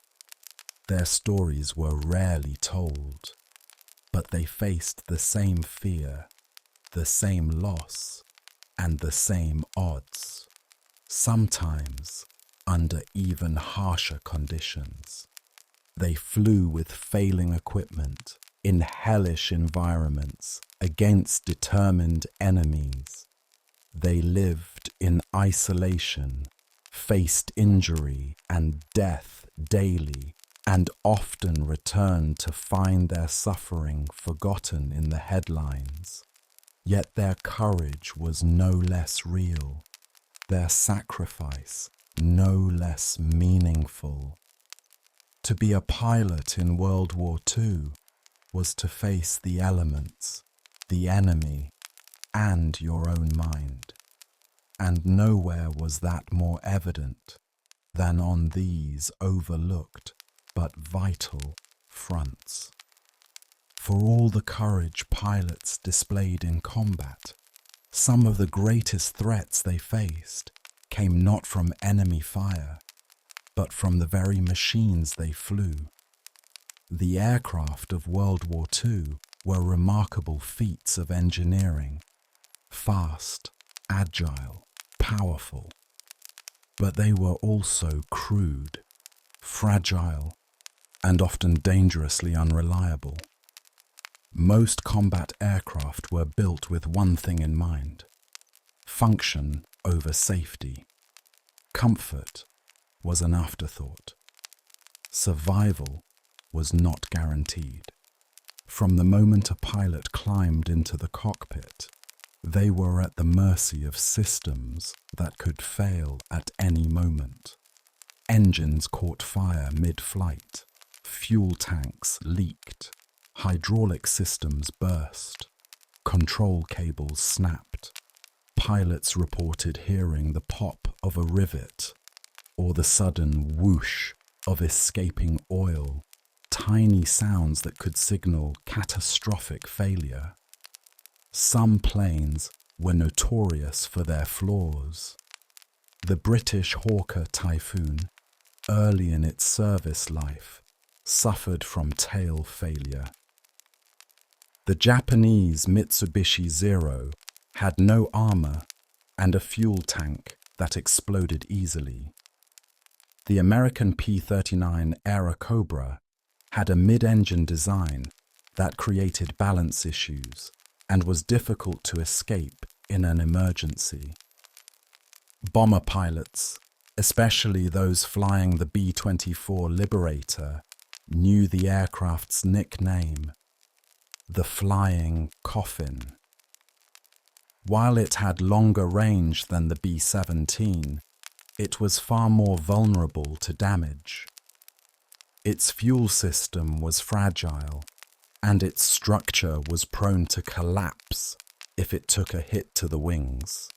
Their stories were rarely told, but they faced the same fear, the same loss, and the same odds, sometimes under even harsher conditions. They flew with failing equipment, in hellish environments, against determined enemies. They lived in isolation, faced injury and death daily, and often returned to find their suffering forgotten in the headlines. Yet their courage was no less real, their sacrifice no less meaningful. To be a pilot in World War II was to face the elements, the enemy, and your own mind. And nowhere was that more evident than on these overlooked but vital fronts. For all the courage pilots displayed in combat, some of the greatest threats they faced came not from enemy fire, but from the very machines they flew. The aircraft of World War II were remarkable feats of engineering, fast, agile, powerful, but they were also crude, fragile, and often dangerously unreliable. Most combat aircraft were built with one thing in mind: function over safety. Comfort was an afterthought. Survival was not guaranteed. From the moment a pilot climbed into the cockpit, they were at the mercy of systems that could fail at any moment. Engines caught fire mid-flight, fuel tanks leaked, hydraulic systems burst, control cables snapped. Pilots reported hearing the pop of a rivet or the sudden whoosh of escaping oil, tiny sounds that could signal catastrophic failure. Some planes were notorious for their flaws. The British Hawker Typhoon, early in its service life, suffered from tail failure. The Japanese Mitsubishi Zero had no armor and a fuel tank that exploded easily. The American P-39 Airacobra had a mid-engine design that created balance issues and was difficult to escape in an emergency. Bomber pilots, especially those flying the B-24 Liberator, knew the aircraft's nickname, the Flying Coffin. While it had longer range than the B-17, it was far more vulnerable to damage. Its fuel system was fragile, and its structure was prone to collapse if it took a hit to the wings.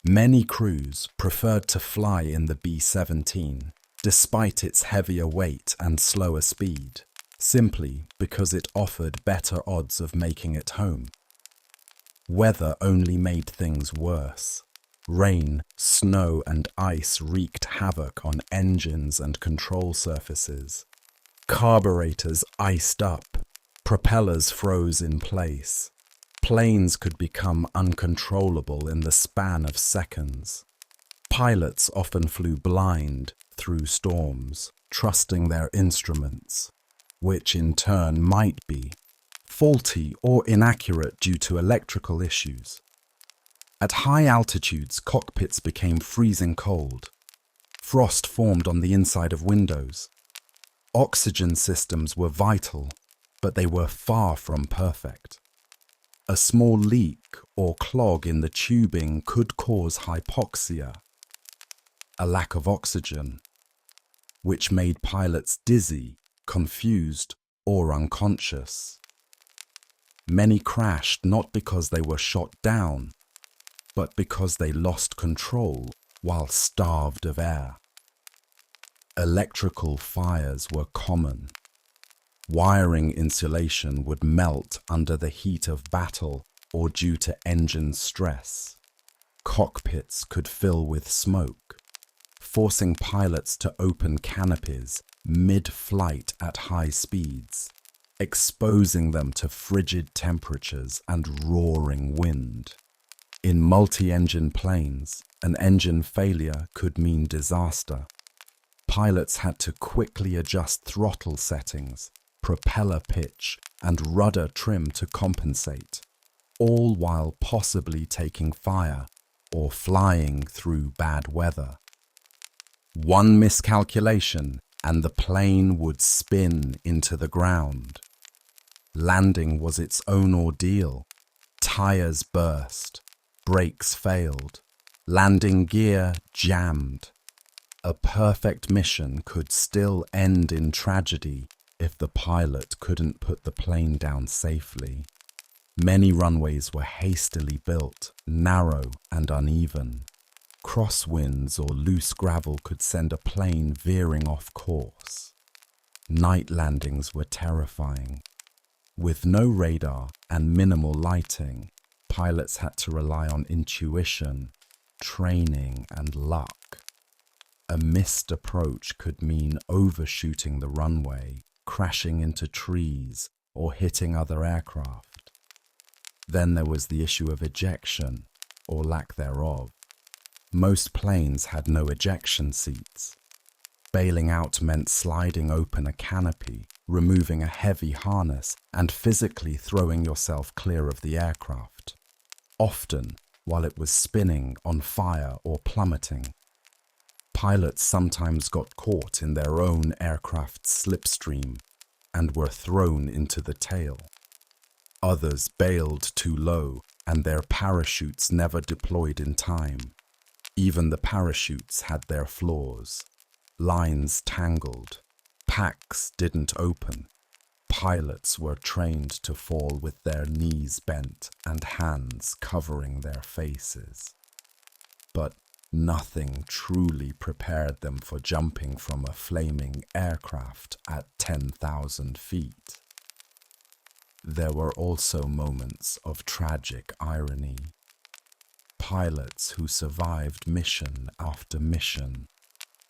Many crews preferred to fly in the B-17, despite its heavier weight and slower speed, simply because it offered better odds of making it home. Weather only made things worse. Rain, snow, and ice wreaked havoc on engines and control surfaces. Carburetors iced up, propellers froze in place. Planes could become uncontrollable in the span of seconds. Pilots often flew blind through storms, trusting their instruments, which in turn might be faulty or inaccurate due to electrical issues. At high altitudes, cockpits became freezing cold. Frost formed on the inside of windows. Oxygen systems were vital, but they were far from perfect. A small leak or clog in the tubing could cause hypoxia, a lack of oxygen, which made pilots dizzy, confused, or unconscious. Many crashed not because they were shot down, but because they lost control while starved of air. Electrical fires were common. Wiring insulation would melt under the heat of battle or due to engine stress. Cockpits could fill with smoke, forcing pilots to open canopies mid-flight at high speeds, exposing them to frigid temperatures and roaring wind. In multi-engine planes, an engine failure could mean disaster. Pilots had to quickly adjust throttle settings, propeller pitch, and rudder trim to compensate, all while possibly taking fire or flying through bad weather. One miscalculation and the plane would spin into the ground. Landing was its own ordeal. Tires burst, brakes failed, landing gear jammed. A perfect mission could still end in tragedy if the pilot couldn't put the plane down safely. Many runways were hastily built, narrow and uneven. Crosswinds or loose gravel could send a plane veering off course. Night landings were terrifying. With no radar and minimal lighting, pilots had to rely on intuition, training, and luck. A missed approach could mean overshooting the runway, crashing into trees, or hitting other aircraft. Then there was the issue of ejection, or lack thereof. Most planes had no ejection seats. Bailing out meant sliding open a canopy, removing a heavy harness, and physically throwing yourself clear of the aircraft, often while it was spinning, on fire, or plummeting. Pilots sometimes got caught in their own aircraft's slipstream and were thrown into the tail. Others bailed too low and their parachutes never deployed in time. Even the parachutes had their flaws. Lines tangled. Packs didn't open. Pilots were trained to fall with their knees bent and hands covering their faces. But nothing truly prepared them for jumping from a flaming aircraft at 10,000 feet. There were also moments of tragic irony. Pilots who survived mission after mission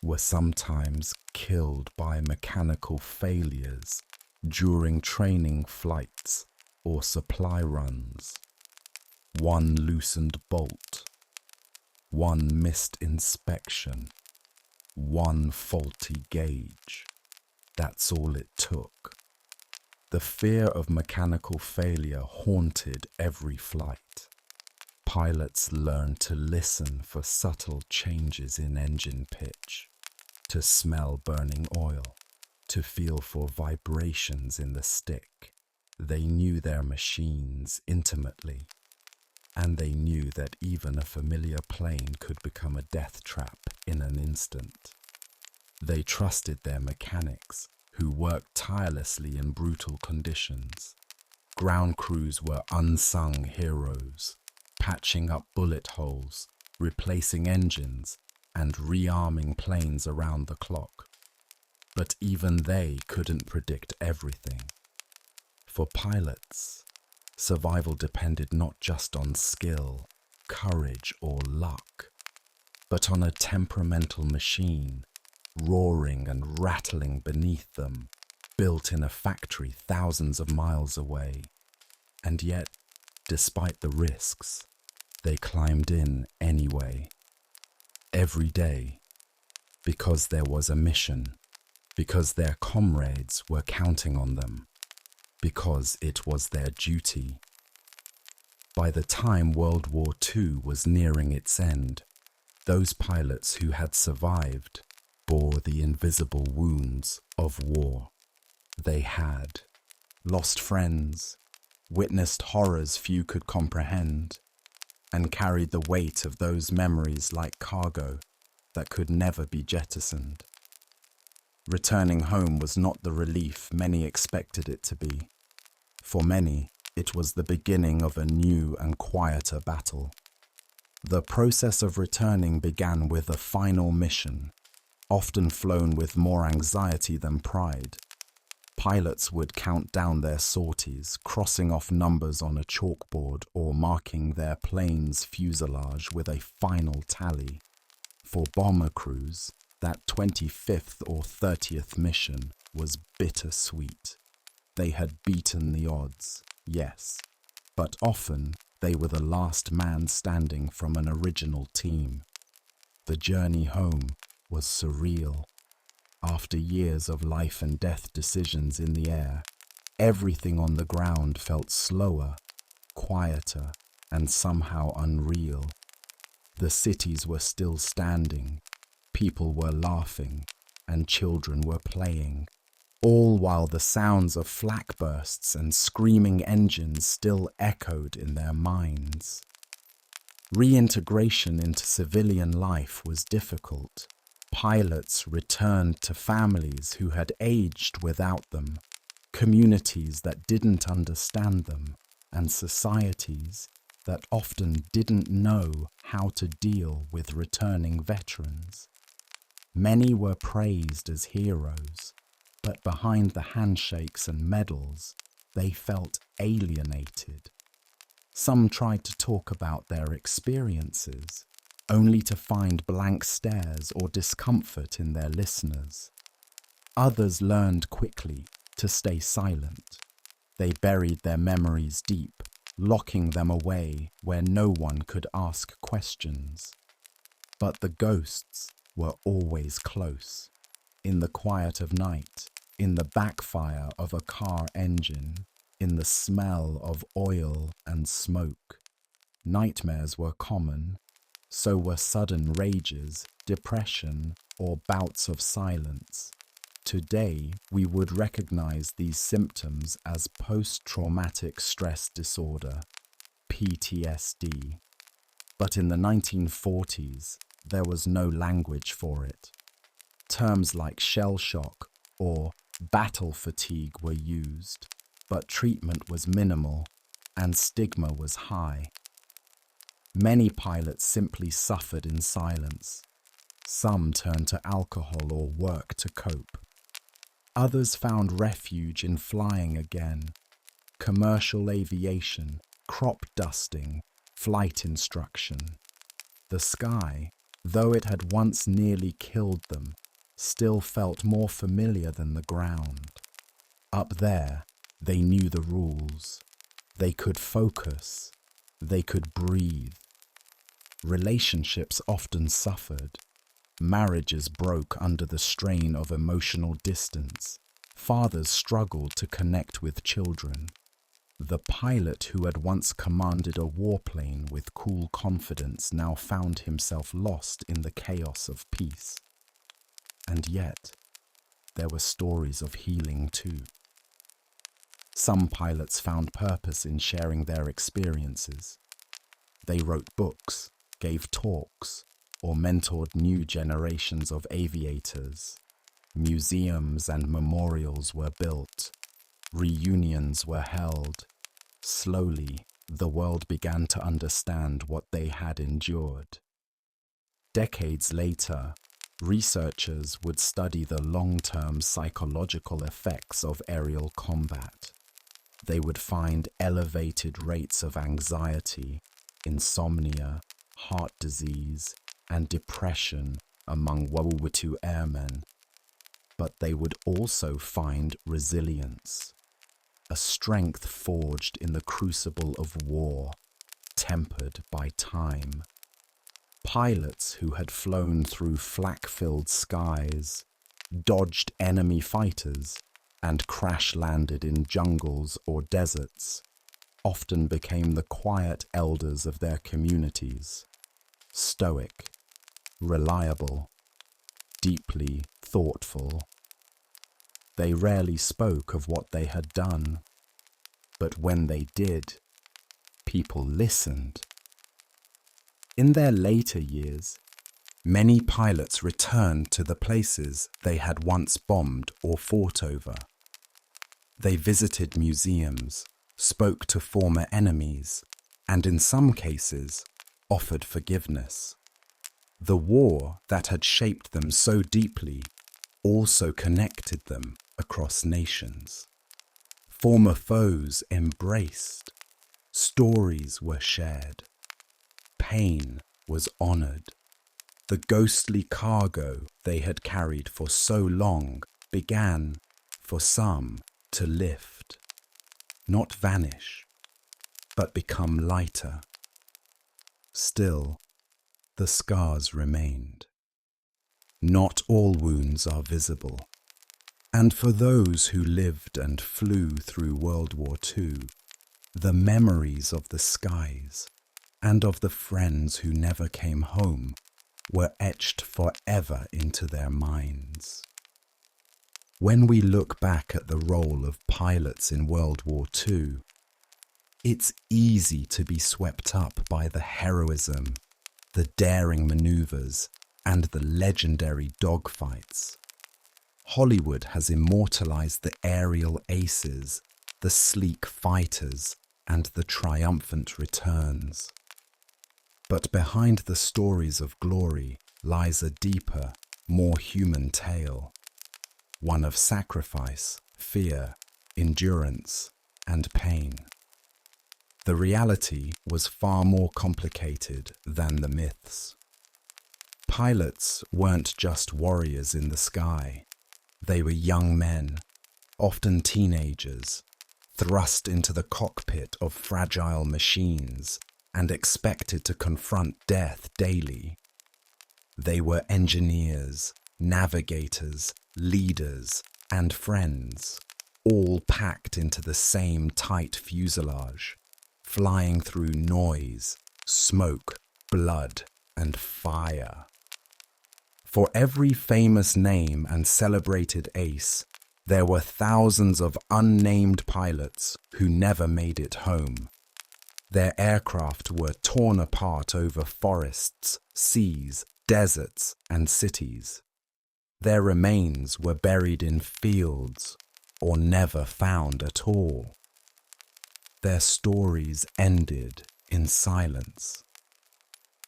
were sometimes killed by mechanical failures during training flights or supply runs. One loosened bolt, one missed inspection, one faulty gauge. That's all it took. The fear of mechanical failure haunted every flight. Pilots learned to listen for subtle changes in engine pitch, to smell burning oil, to feel for vibrations in the stick. They knew their machines intimately. and they knew that even a familiar plane could become a death trap in an instant. They trusted their mechanics, who worked tirelessly in brutal conditions. Ground crews were unsung heroes, patching up bullet holes, replacing engines, and rearming planes around the clock. But even they couldn't predict everything. For pilots, survival depended not just on skill, courage, or luck, but on a temperamental machine, roaring and rattling beneath them, built in a factory thousands of miles away. And yet, despite the risks, they climbed in anyway. Every day, because there was a mission, because their comrades were counting on them, because it was their duty. By the time World War II was nearing its end, those pilots who had survived bore the invisible wounds of war. They had lost friends, witnessed horrors few could comprehend, and carried the weight of those memories like cargo that could never be jettisoned. Returning home was not the relief many expected it to be. For many, it was the beginning of a new and quieter battle. The process of returning began with a final mission, often flown with more anxiety than pride. Pilots would count down their sorties, crossing off numbers on a chalkboard or marking their plane's fuselage with a final tally. For bomber crews, that 25th or 30th mission was bittersweet. They had beaten the odds, yes, but often they were the last man standing from an original team. The journey home was surreal. After years of life and death decisions in the air, everything on the ground felt slower, quieter, and somehow unreal. The cities were still standing, people were laughing, and children were playing, all while the sounds of flak bursts and screaming engines still echoed in their minds. Reintegration into civilian life was difficult. Pilots returned to families who had aged without them, communities that didn't understand them, and societies that often didn't know how to deal with returning veterans. Many were praised as heroes, but behind the handshakes and medals, they felt alienated. Some tried to talk about their experiences, only to find blank stares or discomfort in their listeners. Others learned quickly to stay silent. They buried their memories deep, locking them away where no one could ask questions. But the ghosts were always close. In the quiet of night, in the backfire of a car engine, in the smell of oil and smoke. Nightmares were common, so were sudden rages, depression, or bouts of silence. Today, we would recognize these symptoms as post-traumatic stress disorder, PTSD. But in the 1940s, there was no language for it. Terms like shell shock or battle fatigue were used, but treatment was minimal and stigma was high. Many pilots simply suffered in silence. Some turned to alcohol or work to cope. Others found refuge in flying again, commercial aviation, crop dusting, flight instruction. The sky, though it had once nearly killed them, still felt more familiar than the ground. Up there, they knew the rules. They could focus. They could breathe. Relationships often suffered. Marriages broke under the strain of emotional distance. Fathers struggled to connect with children. The pilot who had once commanded a warplane with cool confidence now found himself lost in the chaos of peace. And yet, there were stories of healing too. Some pilots found purpose in sharing their experiences. They wrote books, gave talks, or mentored new generations of aviators. Museums and memorials were built. Reunions were held. Slowly, the world began to understand what they had endured. Decades later, researchers would study the long-term psychological effects of aerial combat. They would find elevated rates of anxiety, insomnia, heart disease, and depression among World War II airmen. But they would also find resilience, a strength forged in the crucible of war, tempered by time. Pilots who had flown through flak-filled skies, dodged enemy fighters, and crash-landed in jungles or deserts, often became the quiet elders of their communities, stoic, reliable, deeply thoughtful. They rarely spoke of what they had done, but when they did, people listened. In their later years, many pilots returned to the places they had once bombed or fought over. They visited museums, spoke to former enemies, and in some cases, offered forgiveness. The war that had shaped them so deeply also connected them across nations. Former foes embraced, stories were shared, pain was honored. The ghostly cargo they had carried for so long began, for some, to lift, not vanish, but become lighter. Still, the scars remained. Not all wounds are visible, and for those who lived and flew through World War II, the memories of the skies and of the friends who never came home were etched forever into their minds. When we look back at the role of pilots in World War II, it's easy to be swept up by the heroism, the daring maneuvers, and the legendary dogfights. Hollywood has immortalized the aerial aces, the sleek fighters, and the triumphant returns. But behind the stories of glory lies a deeper, more human tale, one of sacrifice, fear, endurance, and pain. The reality was far more complicated than the myths. Pilots weren't just warriors in the sky. They were young men, often teenagers, thrust into the cockpit of fragile machines and expected to confront death daily. They were engineers, navigators, leaders, and friends, all packed into the same tight fuselage, flying through noise, smoke, blood, and fire. For every famous name and celebrated ace, there were thousands of unnamed pilots who never made it home. Their aircraft were torn apart over forests, seas, deserts, and cities. Their remains were buried in fields or never found at all. Their stories ended in silence.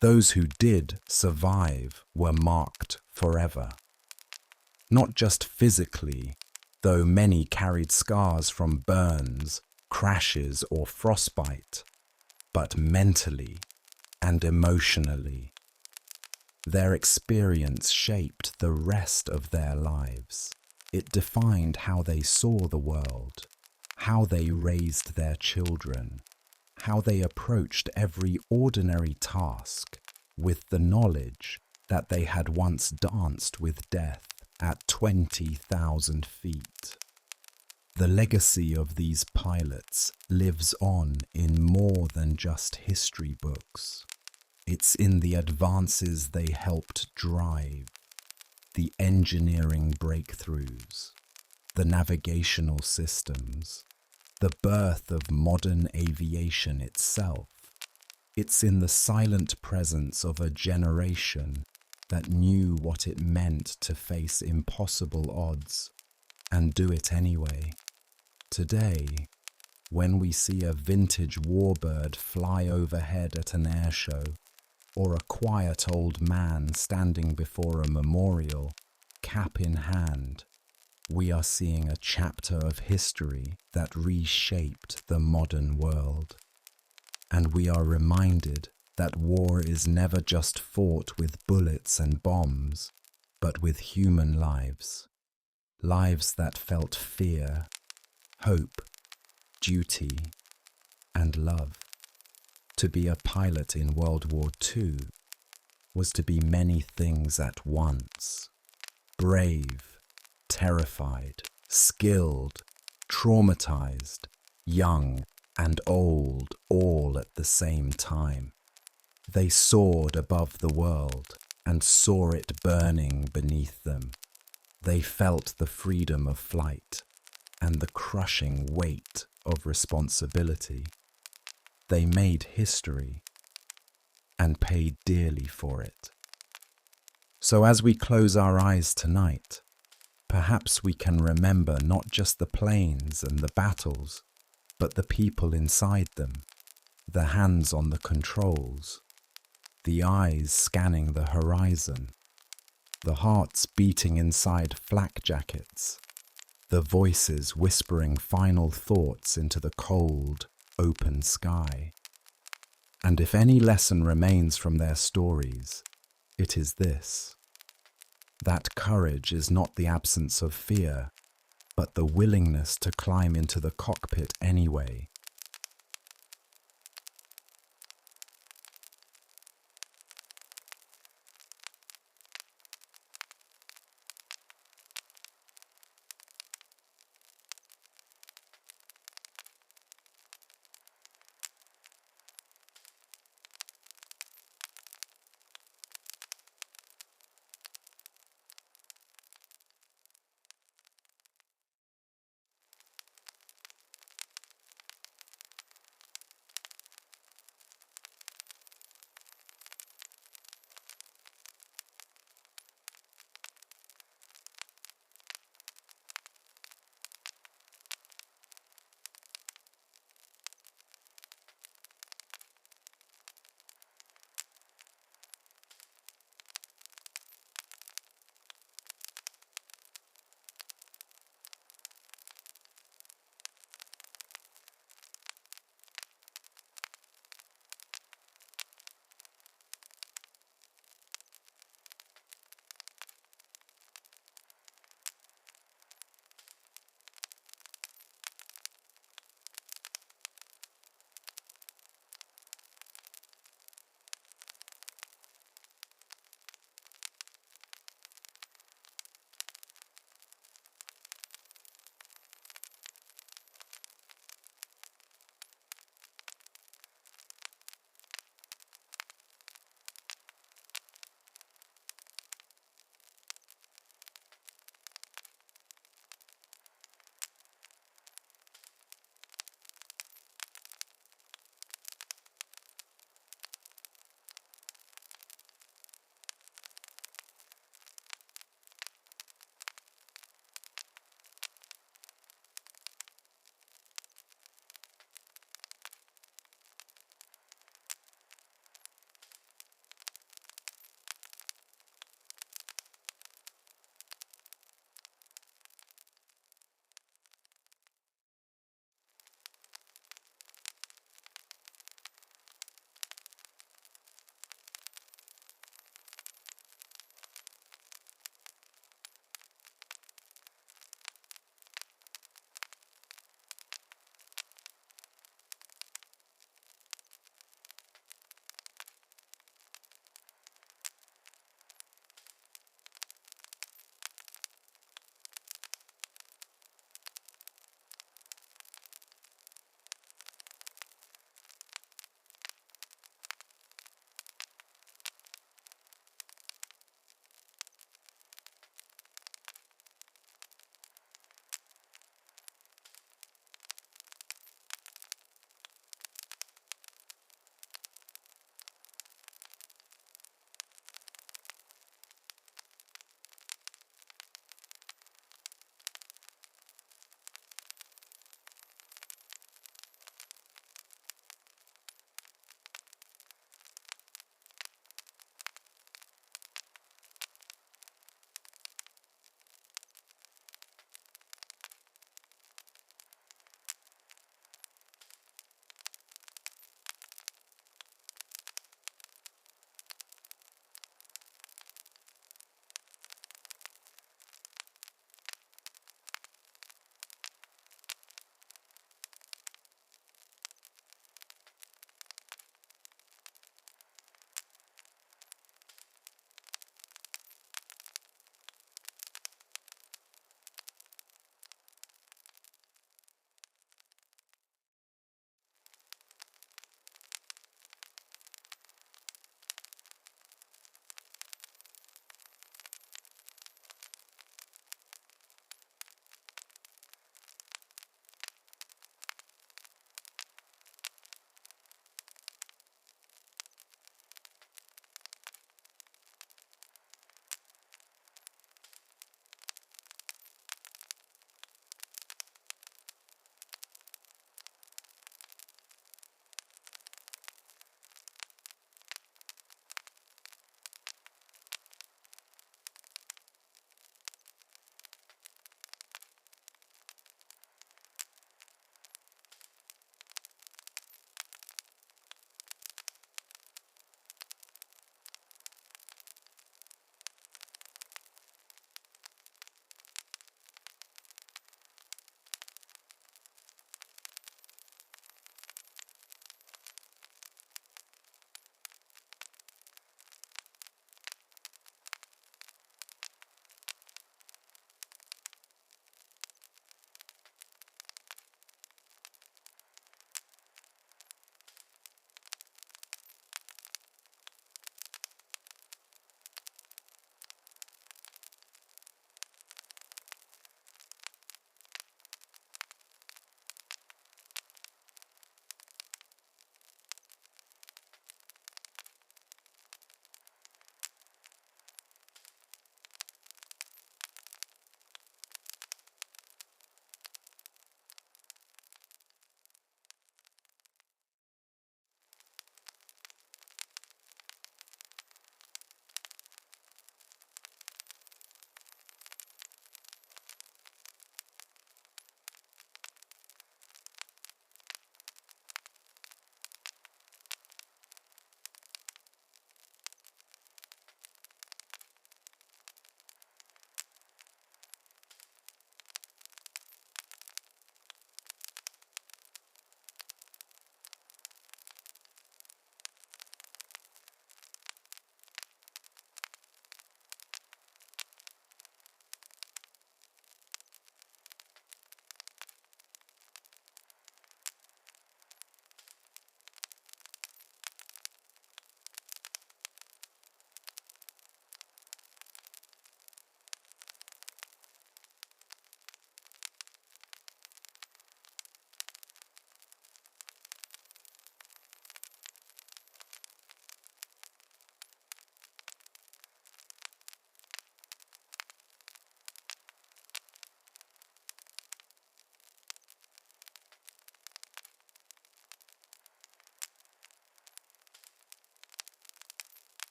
Those who did survive were marked forever. Not just physically, though many carried scars from burns, crashes, or frostbite, but mentally and emotionally. Their experience shaped the rest of their lives. It defined how they saw the world, how they raised their children, how they approached every ordinary task with the knowledge that they had once danced with death at 20,000 feet. The legacy of these pilots lives on in more than just history books. It's in the advances they helped drive, the engineering breakthroughs, the navigational systems, the birth of modern aviation itself. It's in the silent presence of a generation that knew what it meant to face impossible odds and do it anyway. Today, when we see a vintage warbird fly overhead at an air show, or a quiet old man standing before a memorial, cap in hand, we are seeing a chapter of history that reshaped the modern world. And we are reminded that war is never just fought with bullets and bombs, but with human lives. Lives that felt fear, hope, duty, and love. To be a pilot in World War II was to be many things at once. Brave, terrified, skilled, traumatized, young, and old, all at the same time. They soared above the world and saw it burning beneath them. They felt the freedom of flight and the crushing weight of responsibility. They made history and paid dearly for it. So as we close our eyes tonight, perhaps we can remember not just the planes and the battles, but the people inside them, the hands on the controls, the eyes scanning the horizon, the hearts beating inside flak jackets, the voices whispering final thoughts into the cold, open sky. And if any lesson remains from their stories, it is this: that courage is not the absence of fear, but the willingness to climb into the cockpit anyway,